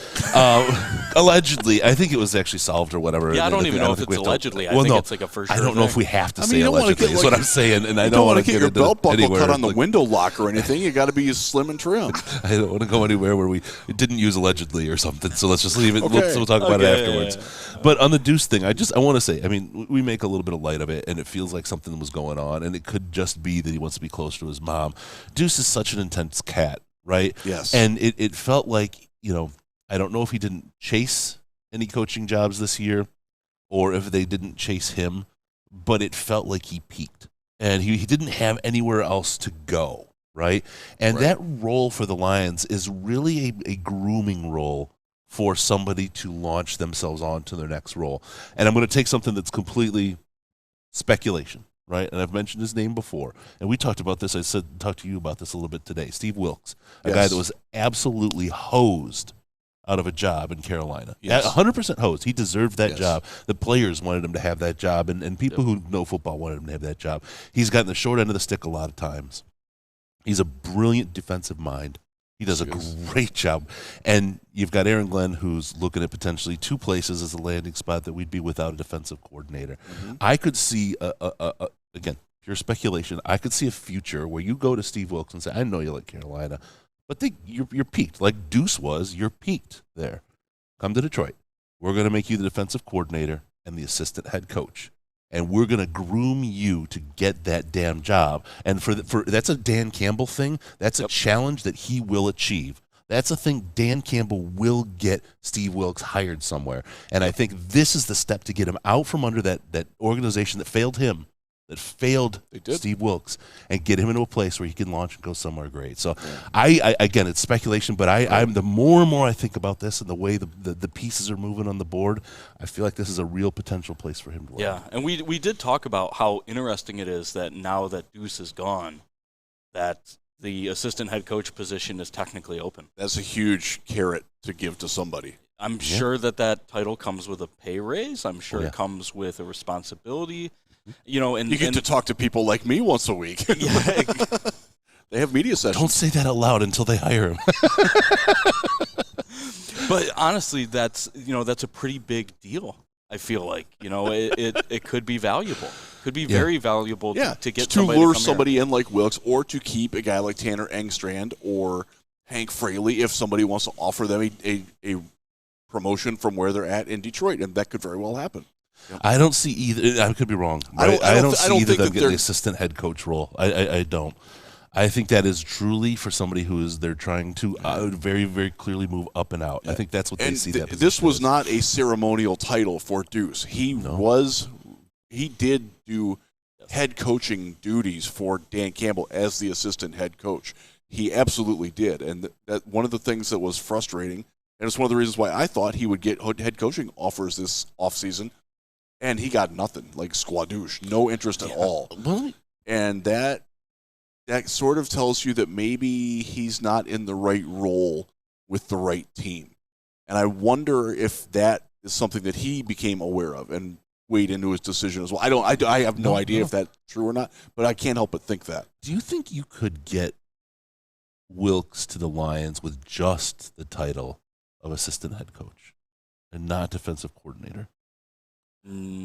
Allegedly, I think it was actually solved or whatever. Yeah, I don't even know if it's allegedly. I think it's like a for sure. I don't know if we have to say allegedly. Is what I'm saying, and I don't want to get your belt buckle anywhere cut on the window lock or anything. You got to be slim and trim. I don't want to go anywhere where we didn't use allegedly or something. So let's just leave it. Okay. We'll talk about it afterwards. Yeah. But on the Deuce thing, I want to say, I mean, we make a little bit of light of it, and it feels like something was going on, and it could just be that he wants to be close to his mom. Deuce is such an intense cat, right? Yes. And it felt like, I don't know if he didn't chase any coaching jobs this year or if they didn't chase him, but it felt like he peaked. And he didn't have anywhere else to go, right? And that role for the Lions is really a grooming role for somebody to launch themselves on to their next role. And I'm going to take something that's completely speculation, right? And I've mentioned his name before. And we talked about this. Talked to you about this a little bit today. Steve Wilks, a guy that was absolutely hosed out of a job in Carolina. 100% hosed. He deserved that job. The players wanted him to have that job, and people who know football wanted him to have that job. He's gotten the short end of the stick a lot of times. He's a brilliant defensive mind. He does a great job. And you've got Aaron Glenn, who's looking at potentially two places as a landing spot that we'd be without a defensive coordinator. Mm-hmm. I could see, again, pure speculation, I could see a future where you go to Steve Wilks and say, I know you like Carolina, but you're peaked. Like Deuce was, you're peaked there. Come to Detroit. We're going to make you the defensive coordinator and the assistant head coach. And we're going to groom you to get that damn job. And for that's a Dan Campbell thing. That's a challenge that he will achieve. That's a thing Dan Campbell will get Steve Wilks hired somewhere. And I think this is the step to get him out from under that organization that failed him, that failed Steve Wilks, and get him into a place where he can launch and go somewhere great. So, I again, it's speculation, but I'm the more and more I think about this and the way the pieces are moving on the board, I feel like this is a real potential place for him to land. Yeah, and we did talk about how interesting it is that now that Deuce is gone, that the assistant head coach position is technically open. That's a huge carrot to give to somebody. I'm sure that title comes with a pay raise. I'm sure it comes with a responsibility. And you get to talk to people like me once a week. Yeah. They have media sessions. Don't say that out loud until they hire him. But honestly, that's a pretty big deal. I feel like it could be valuable. Could be very valuable to get to somebody lure to somebody in like Wilks, or to keep a guy like Tanner Engstrand or Hank Fraley if somebody wants to offer them a promotion from where they're at in Detroit, and that could very well happen. Yep. I don't see either. I could be wrong. Right? I don't see either of them getting the assistant head coach role. I don't. I think that is truly for somebody they're trying to very, very clearly move up and out. I think that's what they see that position this was as. not a ceremonial title for Deuce. He did do head coaching duties for Dan Campbell as the assistant head coach. He absolutely did. And that one of the things that was frustrating, and it's one of the reasons why I thought he would get head coaching offers this offseason, and he got nothing, like squadouche, no interest at all. Really? And that sort of tells you that maybe he's not in the right role with the right team. And I wonder if that is something that he became aware of and weighed into his decision as well. I have no idea if that's true or not, but I can't help but think that. Do you think you could get Wilks to the Lions with just the title of assistant head coach and not defensive coordinator?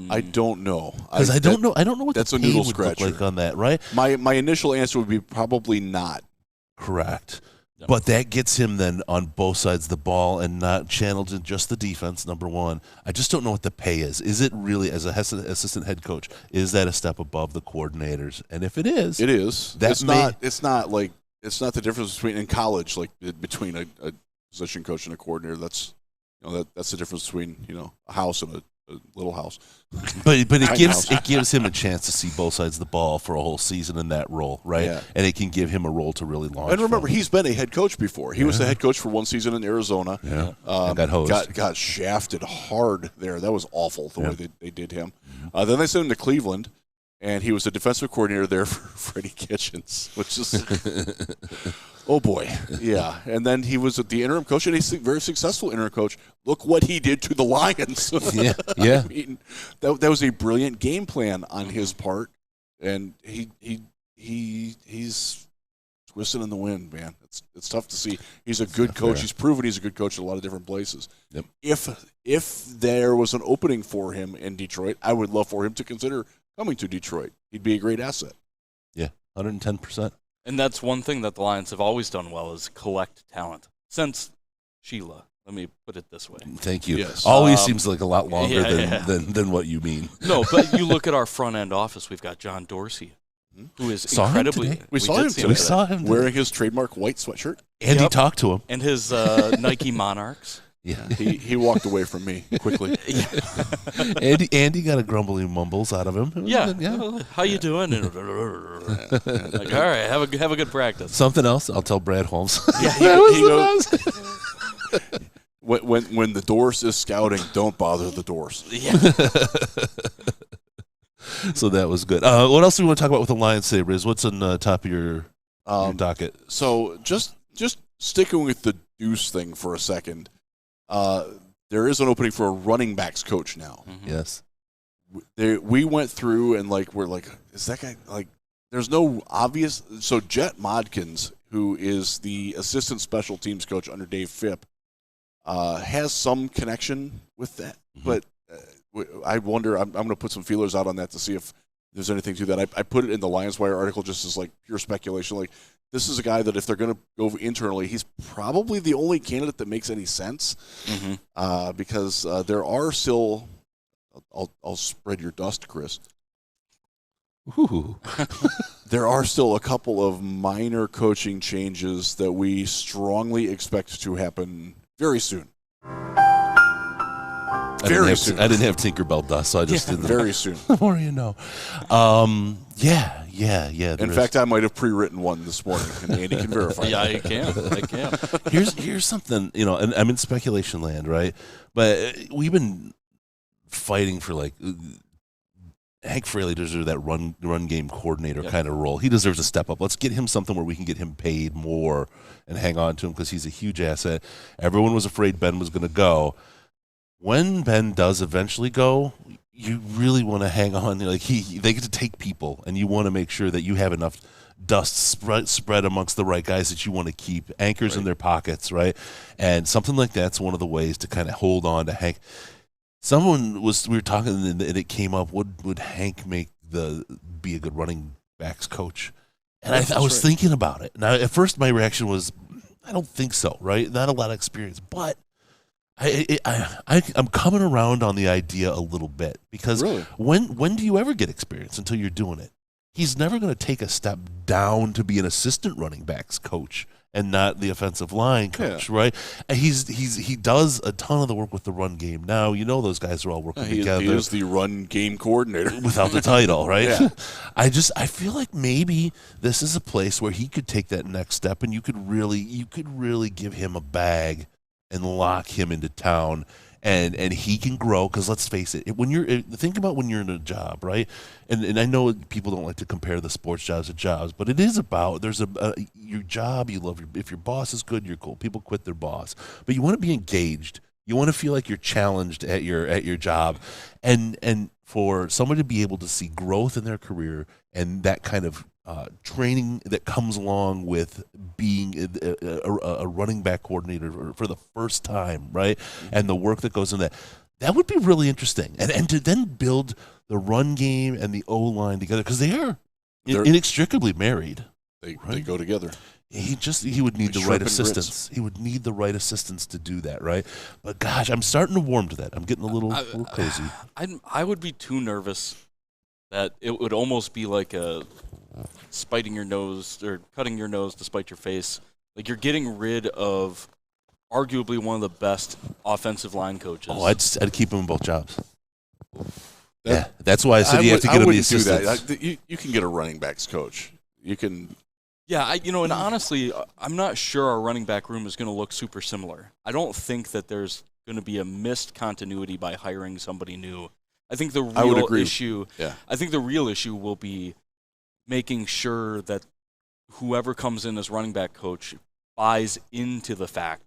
I don't know. Because I don't know what that's the a pay noodle would look scratcher. like on that, right? My initial answer would be probably not. Correct. Yep. But that gets him then on both sides of the ball and not channeled in just the defense, number one. I just don't know what the pay is. Is it really, as a assistant head coach, is that a step above the coordinators? And if it is, It is. That It's not. It's not like it's not the difference between in college, like between a position coach and a coordinator. That's that's the difference between a house and a little house. But it House. gives him a chance to see both sides of the ball for a whole season in that role, right? Yeah. And it can give him a role to really launch. And remember, from. he's been a head coach before. He was the head coach for one season in Arizona. Yeah. And got hosed. Got shafted hard there. That was awful the Yeah. way they did him. Then they sent him to Cleveland, and he was the defensive coordinator there for Freddie Kitchens, which is oh boy, yeah. And then he was the interim coach, and he's a very successful interim coach. Look what he did to the Lions. Yeah. I mean, that was a brilliant game plan on his part, and he's twisting in the wind, man. It's tough to see. He's a good coach. fair. He's proven he's a good coach in a lot of different places. Yep. If there was an opening for him in Detroit, I would love for him to consider coming to Detroit. He'd be a great asset. Yeah, 110%. And that's one thing that the Lions have always done well is collect talent. Since Sheila, let me put it this way. Thank you. Yes. Always seems like a lot longer yeah. than what you mean. No, but you look at our front end office. We've got John Dorsey, who is Saw him incredibly. today. We saw did him see today. We today. saw him Wearing his trademark white sweatshirt. Andy Yep. talked to him. And his Nike Monarchs. Yeah. He walked away from me quickly. Andy got a grumbling mumbles out of him. It was Yeah. good, yeah. How you doing? And like, all right, have a good practice. Something else, I'll tell Brad Holmes. Yeah, That was he the goes- best. When the Doors is scouting, don't bother the Doors. Yeah. So that was good. What else do we want to talk about with the Lions today, Riz? What's on the top of your docket? So just sticking with the Deuce thing for a second, there is an opening for a running backs coach now. Yes. We went through and we're like, is that guy there's no obvious. So Jet Modkins, who is the assistant special teams coach under Dave Phipp, has some connection with that, but I wonder. I'm going to put some feelers out on that to see if there's anything to that. I put it in the Lions Wire article just as pure speculation. This is a guy that if they're going to go internally, he's probably the only candidate that makes any sense because there are still. I'll spread your dust, Chris. Ooh. There are still a couple of minor coaching changes that we strongly expect to happen very soon. Very soon. I didn't have Tinkerbell dust, so I just did Very soon. the more you know. Yeah. In fact, I might have pre-written one this morning, and Andy can verify. Yeah, that. I can. here's something, and I'm in speculation land, right? But we've been fighting for Hank Fraley deserves that run game coordinator kind of role. He deserves a step up. Let's get him something where we can get him paid more and hang on to him because he's a huge asset. Everyone was afraid Ben was going to go. When Ben does eventually go, you really want to hang on. They get to take people, and you want to make sure that you have enough dust spread amongst the right guys that you want to keep anchors in their pockets, right? And something like that's one of the ways to kind of hold on to Hank. We were talking, and it came up. Would Hank be a good running backs coach? And I was thinking about it. Now, at first, my reaction was, I don't think so. Right? Not a lot of experience, but I'm coming around on the idea a little bit because Really? when do you ever get experience until you're doing it? He's never going to take a step down to be an assistant running backs coach and not the offensive line coach, right? And he does a ton of the work with the run game now. Those guys are all working together. He is the run game coordinator Without the title, right? Yeah. I feel like maybe this is a place where he could take that next step, and you could really give him a bag and lock him into town, and he can grow. Because let's face it, think about when you're in a job, right? And I know people don't like to compare the sports jobs to jobs, but it is about your job. You love if your boss is good, you're cool. People quit their boss, but you want to be engaged. You want to feel like you're challenged at your job, and for someone to be able to see growth in their career and that kind of training that comes along with being a running back coordinator for the first time, right? And the work that goes into that. That would be really interesting. And to then build the run game and the O-line together, because they're inextricably married. They go together. He would need the right assistance. He would need the right assistance to do that, right? But gosh, I'm starting to warm to that. I'm getting a little cozy. I would be too nervous that it would almost be like a spiting your nose or cutting your nose to spite your face. Like you're getting rid of arguably one of the best offensive line coaches. Oh, I'd keep him in both jobs. That's why I said you have to get him the assistance. You can get a running backs coach. You can. Yeah, and honestly, I'm not sure our running back room is going to look super similar. I don't think that there's going to be a missed continuity by hiring somebody new. I think the real issue. Yeah. I think the real issue will be making sure that whoever comes in as running back coach buys into the fact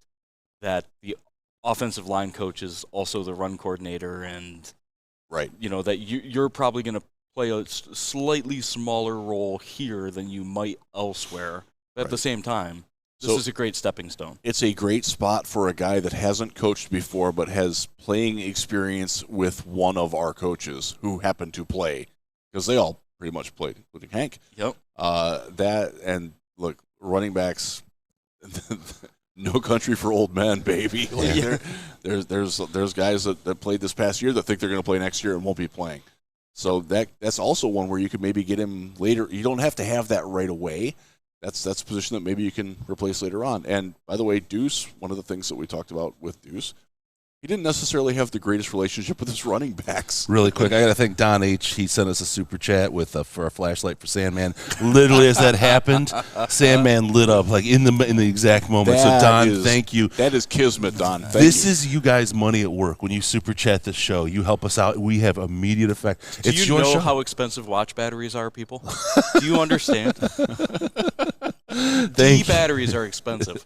that the offensive line coach is also the run coordinator, and that you're probably going to play a slightly smaller role here than you might elsewhere. But at the same time, this is a great stepping stone. It's a great spot for a guy that hasn't coached before but has playing experience with one of our coaches who happened to play, because they all pretty much played, including Hank. Yep. Look, running backs, no country for old men, baby. There's guys that played this past year that think they're going to play next year and won't be playing. So that's also one where you could maybe get him later. You don't have to have that right away. That's a position that maybe you can replace later on. And by the way, Deuce, one of the things that we talked about with Deuce, he didn't necessarily have the greatest relationship with his running backs. Really quick, I got to thank Don H. He sent us a super chat for a flashlight for Sandman. Literally, as that happened, Sandman lit up like in the exact moment. So Don, thank you. That is kismet, Don. This is you guys' money at work. When you super chat this show, you help us out. We have immediate effect. Do you know how expensive watch batteries are, people? Do you understand? Batteries are expensive.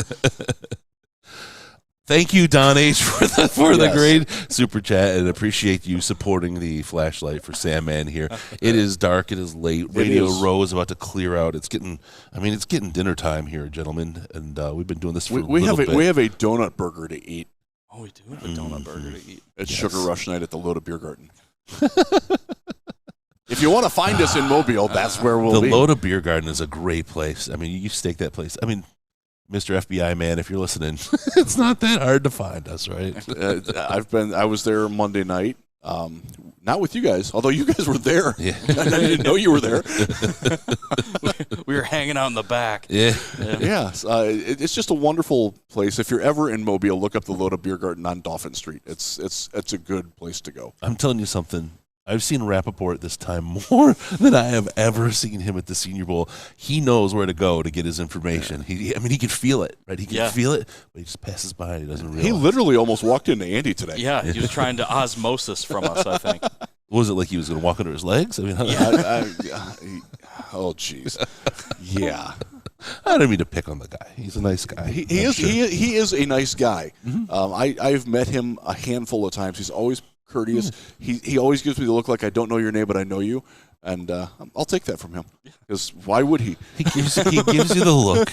Thank you, Don H, for the great super chat, and appreciate you supporting the flashlight for Sandman here. It is dark. It is late. Radio Row is about to clear out. It's getting dinner time here, gentlemen, and we've been doing this for a little bit. We have a donut burger to eat. Oh, we do have a donut burger to eat. It's Sugar Rush night at the Loda Beer Garden. If you want to find us in Mobile, that's where we'll be. The Loda Beer Garden is a great place. I mean, you stake that place. I mean, Mr. FBI man, if you're listening, it's not that hard to find us, right? I was there Monday night. Not with you guys, although you guys were there. Yeah. I didn't know you were there. We were hanging out in the back. Yeah. It's just a wonderful place. If you're ever in Mobile, look up the Loda Beer Garden on Dauphin Street. It's a good place to go. I'm telling you something. I've seen Rappaport this time more than I have ever seen him at the Senior Bowl. He knows where to go to get his information. He can feel it, right? He can feel it, but he just passes by and he doesn't realize. He literally almost walked into Andy today. Yeah, he was trying to osmosis from us, I think. Was it like he was going to walk under his legs? I mean, oh, jeez. Yeah. I don't mean to pick on the guy. He's a nice guy. He is a nice guy. Mm-hmm. I've met him a handful of times. He's always courteous. He always gives me the look like I don't know your name, but I know you, and I'll take that from him. Because why would he? He gives you the look.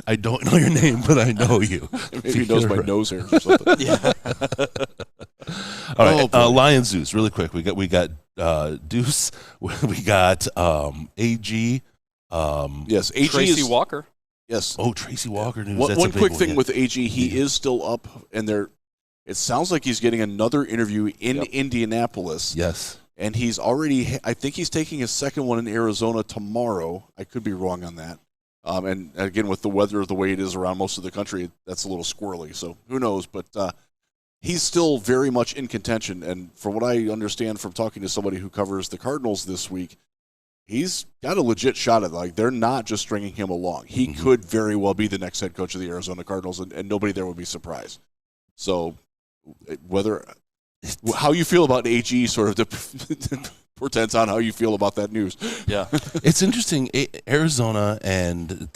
I don't know your name, but I know you. Maybe he knows my nose hairs or something. Yeah. All right, Lion Zeus, really quick. We got Deuce. We got AG. Yes, AG Tracy Walker. Yes. Oh, Tracy Walker news. One quick thing with AG, he is still up, and it sounds like he's getting another interview in Indianapolis. Yes. And I think he's taking his second one in Arizona tomorrow. I could be wrong on that. And again, with the weather the way it is around most of the country, that's a little squirrely. So who knows? But he's still very much in contention. And from what I understand from talking to somebody who covers the Cardinals this week, he's got a legit shot at it. Like, they're not just stringing him along. He could very well be the next head coach of the Arizona Cardinals, and nobody there would be surprised. So how you feel about AG sort of portends on how you feel about that news. Yeah. It's interesting. Arizona and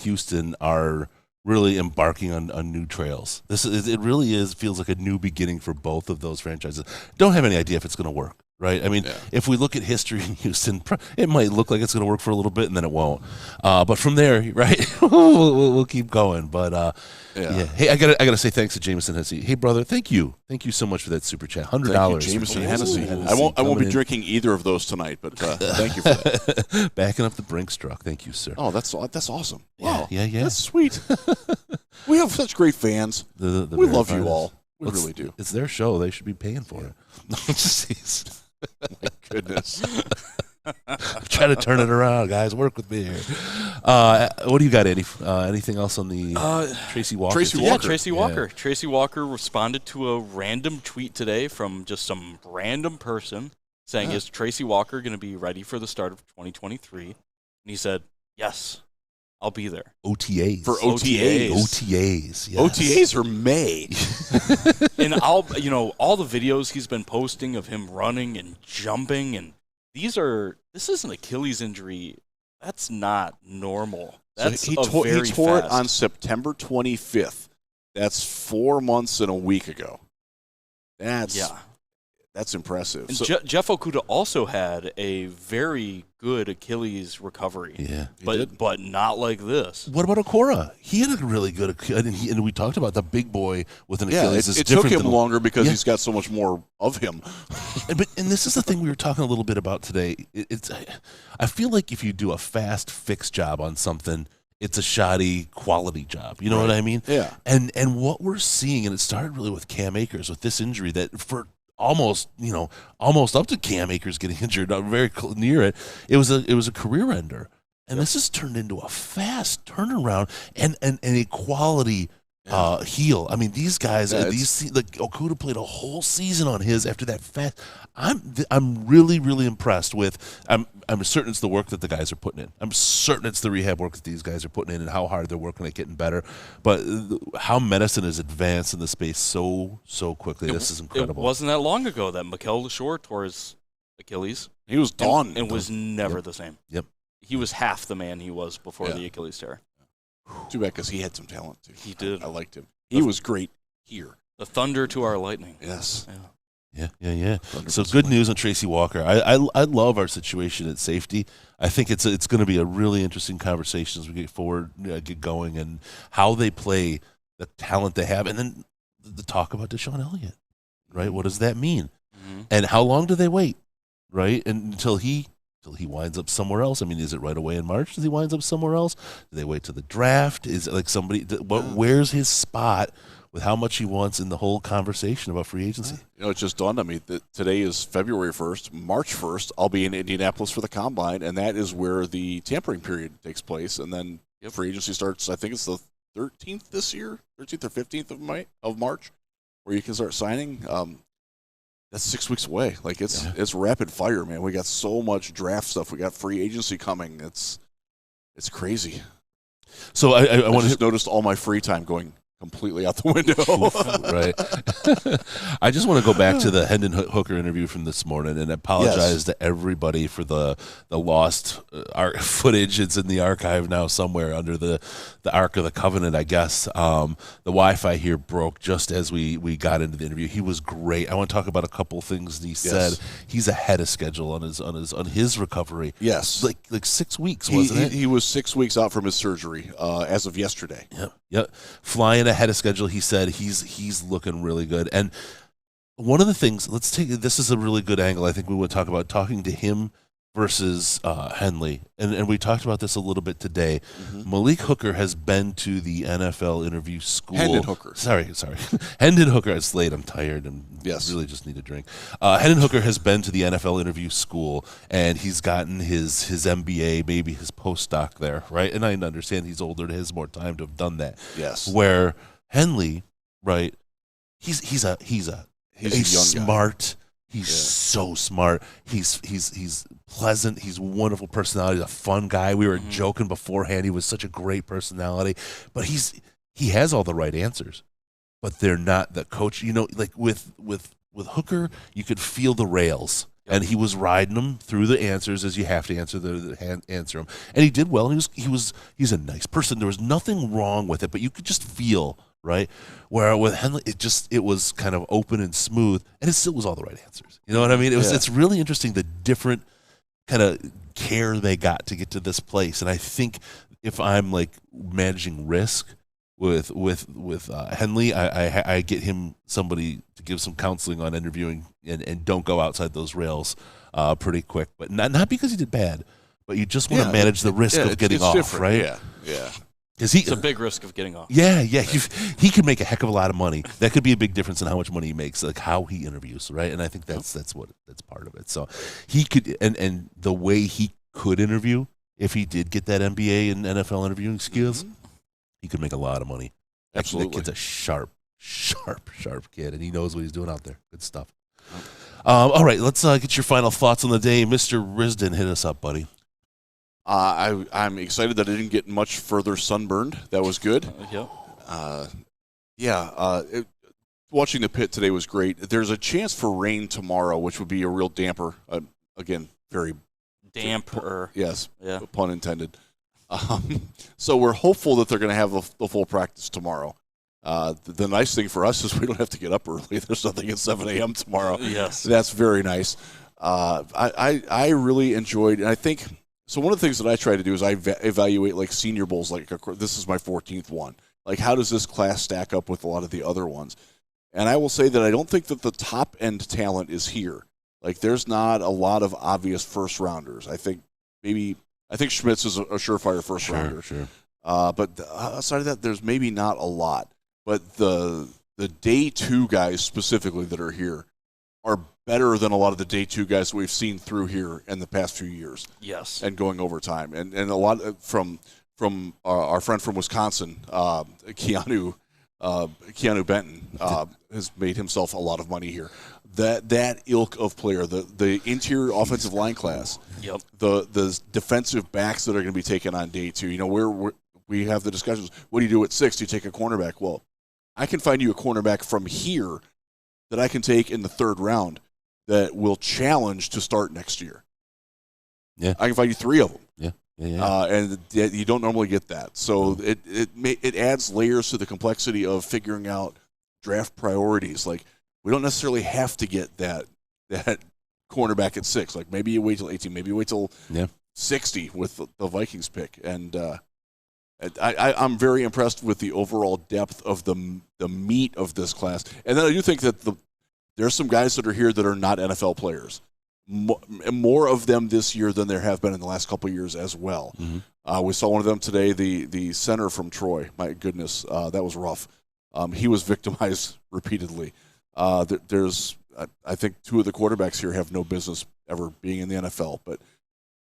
Houston are really embarking on new trails. It really feels like a new beginning for both of those franchises. Don't have any idea if it's going to work. right? I mean, if we look at history in Houston, it might look like it's going to work for a little bit, and then it won't. But from there, right, we'll keep going. But hey, I gotta say thanks to Jameson Hennessy. Hey, brother, thank you so much for that super chat. $100, Jameson Hennessy. I won't be drinking either of those tonight, but thank you for that. Backing up the Brinks truck. Thank you, sir. Oh, that's awesome. Wow, yeah, that's sweet. We have such great fans. We love you all. We really do. It's their show. They should be paying for it. My goodness. Try to turn it around, guys. Work with me here. What do you got, Eddie? Anything else on the Tracy Walker? Tracy Walker. Tracy Walker responded to a random tweet today from just some random person saying, is Tracy Walker going to be ready for the start of 2023? And he said, yes, I'll be there. OTAs. For OTAs. OTAs, yes. OTAs are May. And all the videos he's been posting of him running and jumping, and this is an Achilles injury. That's not normal. That's he tore it on September 25th. That's 4 months and a week ago. That's impressive. And Jeff Okuda also had a very good Achilles recovery. Yeah, but not like this. What about Okora? He had a really good, and we talked about the big boy with an Achilles. It took him longer because he's got so much more of him. And this is the thing we were talking a little bit about today. I feel like if you do a fast fix job on something, it's a shoddy quality job. You know what I mean? Yeah. And what we're seeing, and it started really with Cam Akers with this injury that for almost up to Cam Akers getting injured, very near it. It was a career ender, and this has turned into a fast turnaround and a quality heel. I mean, these guys, Okuda played a whole season on his after that fast. I'm really, really impressed with. I'm certain it's the work that the guys are putting in. I'm certain it's the rehab work that these guys are putting in and how hard they're working at getting better. But how medicine has advanced in the space so quickly, this is incredible. It wasn't that long ago that Mikel Leshore tore his Achilles. He was done. And was never the same. Yep. He was half the man he was before the Achilles tear. Too bad because he had some talent, too. He did. I liked him. He was great here. The thunder to our lightning. Yes. Yeah. So good news on Tracy Walker. I love our situation at safety. I think it's going to be a really interesting conversation as we get going, and how they play, the talent they have, and then the talk about Deshaun Elliott, right? What does that mean? Mm-hmm. And how long do they wait, right? And until he winds up somewhere else. I mean, is it right away in March? Does he winds up somewhere else? Do they wait to the draft? Is it like somebody? Where's his spot with how much he wants in the whole conversation about free agency? It just dawned on me that today is February 1st. March 1st, I'll be in Indianapolis for the Combine, and that is where the tampering period takes place. And then free agency starts, I think it's the 13th this year, 13th or 15th of March, where you can start signing. That's 6 weeks away. Like it's rapid fire, man. We got so much draft stuff. We got free agency coming. It's crazy. So I want to noticed all my free time going completely out the window. Right. I just want to go back to the Hendon Hooker interview from this morning and apologize to everybody for the lost footage. It's in the archive now somewhere under the Ark of the Covenant, I guess. The Wi-Fi here broke just as we got into the interview. He was great. I want to talk about a couple things he said. He's ahead of schedule on his recovery. Yes. Like 6 weeks, wasn't it? He was 6 weeks out from his surgery as of yesterday. Yep. Flying ahead of schedule, he said he's looking really good. And one of the things, this is a really good angle I think we would talk about, talking to him versus Henley. And we talked about this a little bit today. Mm-hmm. Malik Hooker has been to the NFL interview school. Hendon Hooker. Sorry. Hendon Hooker. It's late. I'm tired and really just need a drink. Hendon Hooker has been to the NFL interview school, and he's gotten his MBA, maybe his postdoc there, right? And I understand he's older and has more time to have done that. Yes. Where Henley, right, he's smart guy. He's so smart. He's pleasant. He's a wonderful personality. He's a fun guy. We were joking beforehand. He was such a great personality. But he has all the right answers. But they're not the coach. Like with Hooker, you could feel the rails. And he was riding them through the answers as you have to answer them, and he did well. And he's a nice person. There was nothing wrong with it, but you could just feel right? Where with Henley, it was kind of open and smooth, and it still was all the right answers. You know what I mean? It's really interesting the different kind of care they got to get to this place. And I think if I'm like managing risk with Henley, I get him somebody to give some counseling on interviewing and don't go outside those rails pretty quick. But not because he did bad, but you just want to manage the risk of getting off, different. Right? Yeah. It's a big risk of getting off. Yeah. He could make a heck of a lot of money. That could be a big difference in how much money he makes, like how he interviews, right? And I think that's part of it. So he could, and the way he could interview, if he did get that NBA and NFL interviewing skills, he could make a lot of money. Absolutely. That kid's a sharp kid, and he knows what he's doing out there. Good stuff. All right, let's get your final thoughts on the day. Mr. Risden, hit us up, buddy. I'm excited that I didn't get much further sunburned. That was good. Watching the pit today was great. There's a chance for rain tomorrow, which would be a real damper. Again, very damper. Yes, pun intended. So we're hopeful that they're going to have the full practice tomorrow. The nice thing for us is we don't have to get up early. There's nothing at 7 a.m. tomorrow. Yes. That's very nice. I really enjoyed, and I think, so one of the things that I try to do is I evaluate like senior bowls. Like this is my 14th one. Like how does this class stack up with a lot of the other ones? And I will say that I don't think that the top end talent is here. Like there's not a lot of obvious first rounders. I think Schmitz is a surefire first rounder. Sure. But outside of that, there's maybe not a lot. But the day two guys specifically that are here are better than a lot of the day two guys that we've seen through here in the past few years. Yes. And going over time. And a lot from our friend from Wisconsin, Keanu Benton, has made himself a lot of money here. That ilk of player, the interior offensive line class, the defensive backs that are going to be taken on day two. You know, we have the discussions. What do you do at 6? Do you take a cornerback? Well, I can find you a cornerback from here that I can take in the 3rd round that will challenge to start next year. Yeah, I can find you 3 of them. Yeah. And you don't normally get that. So it adds layers to the complexity of figuring out draft priorities. Like we don't necessarily have to get that cornerback at 6. Like maybe you wait till 18. Maybe you wait till 60 with the Vikings pick. And I'm very impressed with the overall depth of the meat of this class. And then I do think that there's some guys that are here that are not NFL players. More of them this year than there have been in the last couple of years as well. Mm-hmm. We saw one of them today, the center from Troy. My goodness, that was rough. He was victimized repeatedly. There's, I think, 2 of the quarterbacks here have no business ever being in the NFL. But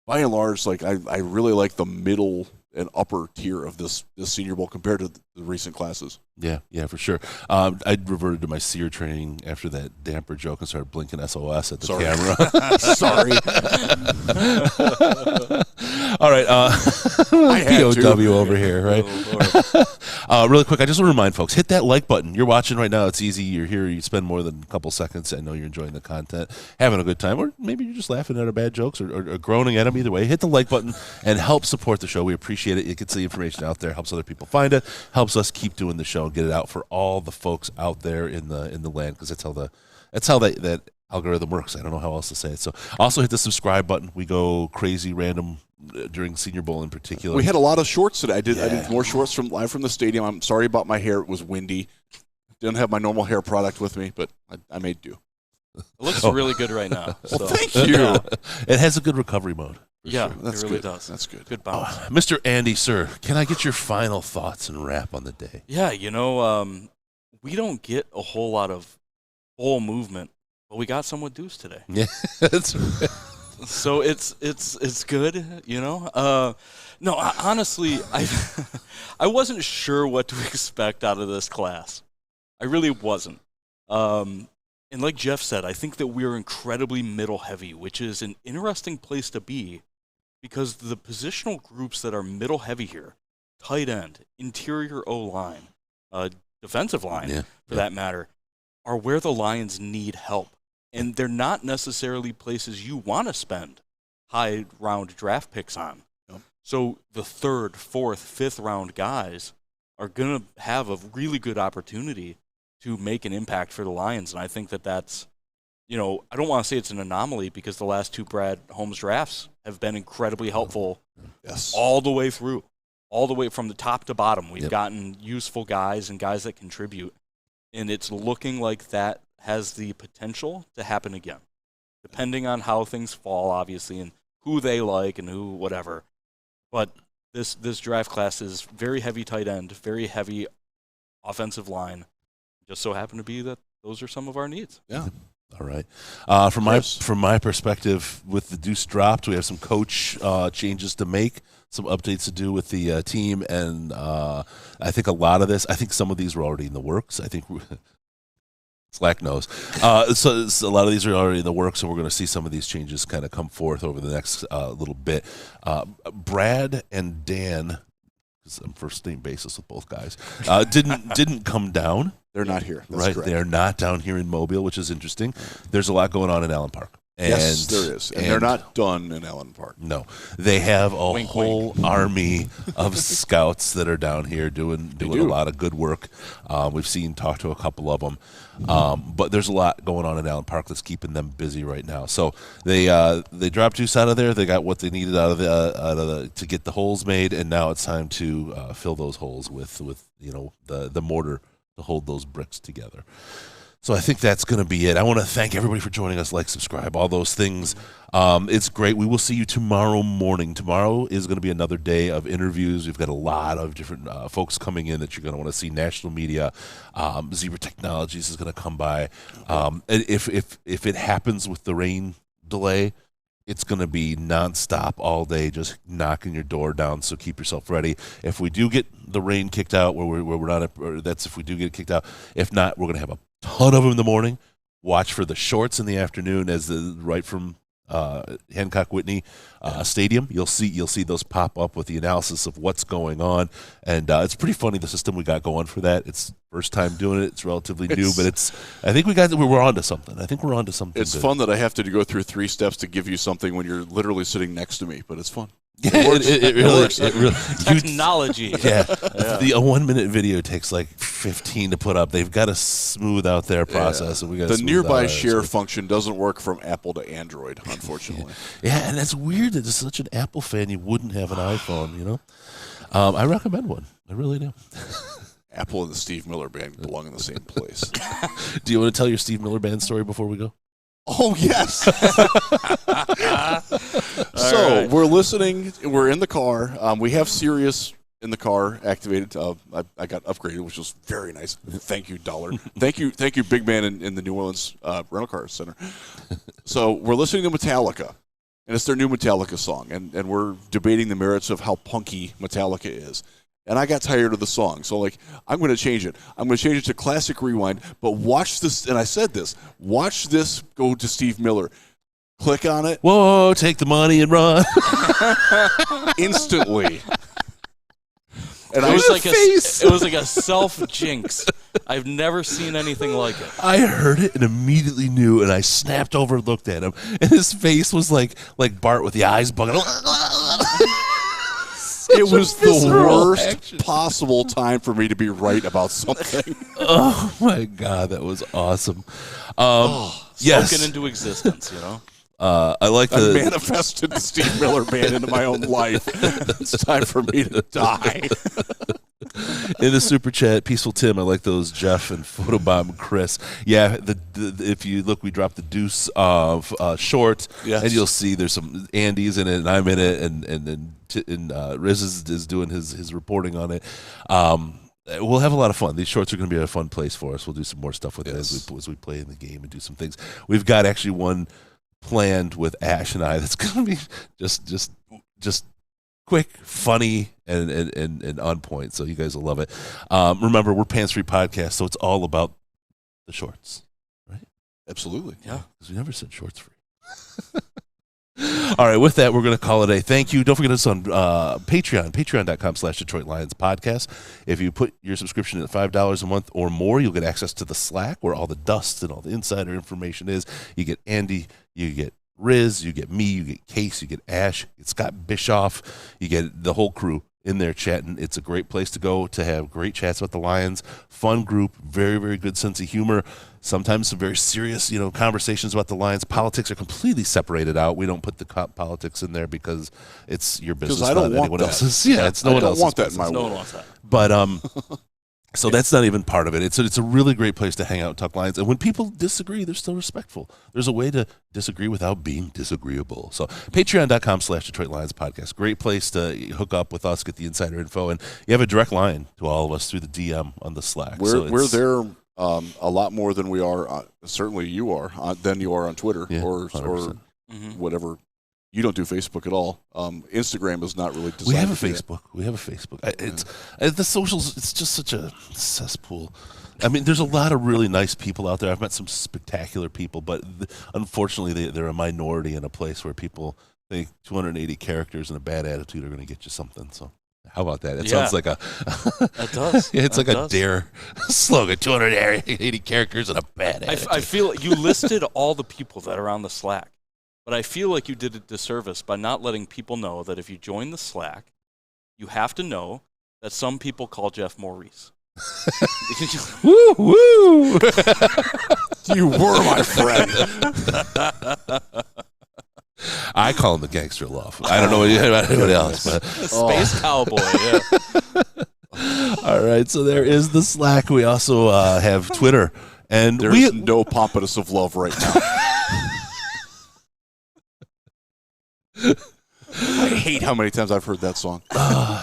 by and large, like I really like the middle and upper tier of this Senior Bowl compared to the recent classes. Yeah, for sure. I reverted to my SEER training after that damper joke and started blinking SOS at the camera. Sorry. All right. POW over here, right? Really quick, I just want to remind folks, hit that like button. You're watching right now. It's easy. You're here. You spend more than a couple seconds. I know you're enjoying the content, having a good time, or maybe you're just laughing at our bad jokes or groaning at them. Either way, hit the like button and help support the show. We appreciate it. It gets the information out there, helps other people find it, helps us keep doing the show and get it out for all the folks out there in the land, because that's how that algorithm works. I don't know how else to say it. So also hit the subscribe button. We go crazy random during Senior Bowl in particular. We had a lot of shorts today. I did more shorts live from the stadium. I'm sorry about my hair. It was windy. Didn't have my normal hair product with me, but I made do. It looks really good right now. So. Well, thank you. It has a good recovery mode. Yeah, sure. That's it really good. does. That's good. Good bounce. Mr. Andy, sir, can I get your final thoughts and wrap on the day? Yeah, we don't get a whole lot of bowl movement, but we got some with Deuce today. Yeah, that's right. So it's good, No, honestly, I wasn't sure what to expect out of this class. I really wasn't. And like Jeff said, I think that we're incredibly middle heavy, which is an interesting place to be because the positional groups that are middle heavy here, tight end, interior O-line, defensive line, for that matter, are where the Lions need help. And they're not necessarily places you want to spend high round draft picks on. Yep. So the 3rd, 4th, 5th round guys are going to have a really good opportunity to make an impact for the Lions. And I think that's, I don't want to say it's an anomaly because the last 2 Brad Holmes drafts have been incredibly helpful all the way through, all the way from the top to bottom. We've gotten useful guys and guys that contribute. And it's looking like that has the potential to happen again, depending on how things fall, obviously, and who they like and who whatever. But this draft class is very heavy tight end, very heavy offensive line. Just so happen to be that those are some of our needs. Yeah. All right. From my perspective, with the Deuce dropped, we have some coach changes to make, some updates to do with the team, and I think I think some of these were already in the works. I think Slack knows. So a lot of these are already in the works, and we're going to see some of these changes kind of come forth over the next little bit. Brad and Dan, because I'm first name basis with both guys, didn't come down. They're not here. That's right. correct. They are not down here in Mobile, which is interesting. There's a lot going on in Allen Park. Yes, there is. And they're not done in Allen Park. No. They have a Wink, whole army of scouts that are down here doing a lot of good work. We've talked to a couple of them. But there's a lot going on in Allen Park that's keeping them busy right now. So they dropped Deuce out of there. They got what they needed out of the to get the holes made, and now it's time to fill those holes with the mortar to hold those bricks together. So I think that's going to be it. I want to thank everybody for joining us, like, subscribe, all those things. It's great. We will see you tomorrow morning. Tomorrow is going to be another day of interviews. We've got a lot of different folks coming in that you're going to want to see. National media, Zebra Technologies is going to come by. If it happens with the rain delay, it's going to be nonstop all day, just knocking your door down. So keep yourself ready. If we do get the rain kicked out, where we're not, that's if we do get it kicked out. If not, we're going to have a ton of them in the morning. Watch for the shorts in the afternoon right from Hancock Whitney Stadium. You'll see those pop up with the analysis of what's going on, and it's pretty funny the system we got going for that. It's first time doing it. It's relatively new, but I think we're onto something. I think we're onto something. It's fun that I have to go through 3 steps to give you something when you're literally sitting next to me, but it's fun. It really Technology. The 1-minute video takes like 15 to put up. They've got to smooth out their process, and we got the nearby share function doesn't work from Apple to Android, unfortunately. Yeah, and that's weird that as such an Apple fan you wouldn't have an iPhone. I recommend one. I really do. Apple and the Steve Miller Band belong in the same place. Do you want to tell your Steve Miller Band story before we go? Oh, yes. So we're listening. We're in the car. We have Sirius in the car activated. I got upgraded, which was very nice. Thank you, Dollar. Thank you, big man in the New Orleans rental car center. So we're listening to Metallica, and it's their new Metallica song, and we're debating the merits of how punky Metallica is. And I got tired of the song, so I'm going to change it. I'm going to change it to classic rewind. But watch this, and I said this. Watch this go to Steve Miller. Click on it. Whoa! Take the money and run. Instantly. And it was like a self jinx. I've never seen anything like it. I heard it and immediately knew, and I snapped over and looked at him, and his face was like Bart with the eyes bugging. It was the worst possible time for me to be right about something. Oh, my God. That was awesome. Yes. Spoken into existence, I manifested the Steve Miller Band into my own life. It's time for me to die. In the super chat, Peaceful Tim, I like those Jeff and Photobomb Chris. Yeah, if you look, we dropped the Deuce of short, and you'll see there's some Andy's in it, and I'm in it, and Riz is doing his reporting on it. We'll have a lot of fun. These shorts are going to be a fun place for us. We'll do some more stuff with it as we play in the game and do some things. We've got actually one planned with Ash and I that's going to be just quick, funny, and on point. So you guys will love it. Remember, we're Pants Free Podcast, so it's all about the shorts, right? Absolutely. Yeah, because we never said shorts free. All right, with that, we're going to call it a thank you. Don't forget us on Patreon, patreon.com/Detroit Lions Podcast. If you put your subscription at $5 a month or more, you'll get access to the Slack where all the dust and all the insider information is. You get Andy, you get Riz, you get me, you get Case, you get Ash, you get Scott Bischoff, you get the whole crew in there chatting. It's a great place to go to have great chats about the Lions. Fun group, very, very good sense of humor. Sometimes some very serious, conversations about the Lions. Politics are completely separated out. We don't put the politics in there because it's your business, I don't not want anyone that. else's. Yeah, it's no one else's. I don't want that in business. my No world. one wants that. But so that's not even part of it. It's a really great place to hang out and talk Lions. And when people disagree, they're still respectful. There's a way to disagree without being disagreeable. So patreon.com/Detroit Lions podcast. Great place to hook up with us, get the insider info. And you have a direct line to all of us through the DM on the Slack. We're there a lot more than we are, certainly you are, than you are on Twitter or whatever. You don't do Facebook at all. Instagram is not really designed. We have a Facebook. It's the socials. It's just such a cesspool. I mean, there's a lot of really nice people out there. I've met some spectacular people, but unfortunately, they're a minority in a place where people think 280 characters and a bad attitude are going to get you something. So, how about that? It sounds like a. It does. It's like a dare slogan: 280 characters and a bad attitude. I feel you listed all the people that are on the Slack. But I feel like you did a disservice by not letting people know that if you join the Slack, you have to know that some people call Jeff Maurice. Woo, woo! You were my friend. I call him the gangster love. I don't know about anybody else. But. Space cowboy, yeah. All right, so there is the Slack. We also have Twitter. And there's no pompous of love right now. I hate how many times I've heard that song.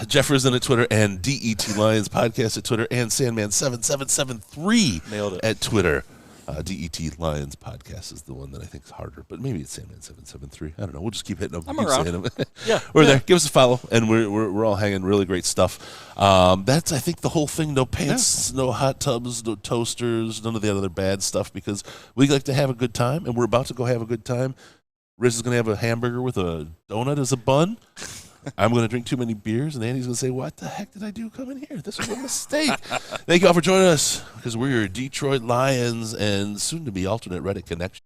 Jefferson at Twitter and DET Lions Podcast at Twitter and Sandman7773 Nailed it. at Twitter. DET Lions Podcast is the one that I think is harder, but maybe it's Sandman773. I don't know. We'll just keep hitting them. I'm keep around. saying them. Yeah, we're there. Give us a follow, and we're all hanging really great stuff. That's, I think, the whole thing. No pants, no hot tubs, no toasters, none of the other bad stuff, because we like to have a good time, and we're about to go have a good time. Riz is going to have a hamburger with a donut as a bun. I'm going to drink too many beers, and Andy's going to say, what the heck did I do coming here? This was a mistake. Thank you all for joining us, because we're your Detroit Lions and soon-to-be alternate Reddit connection.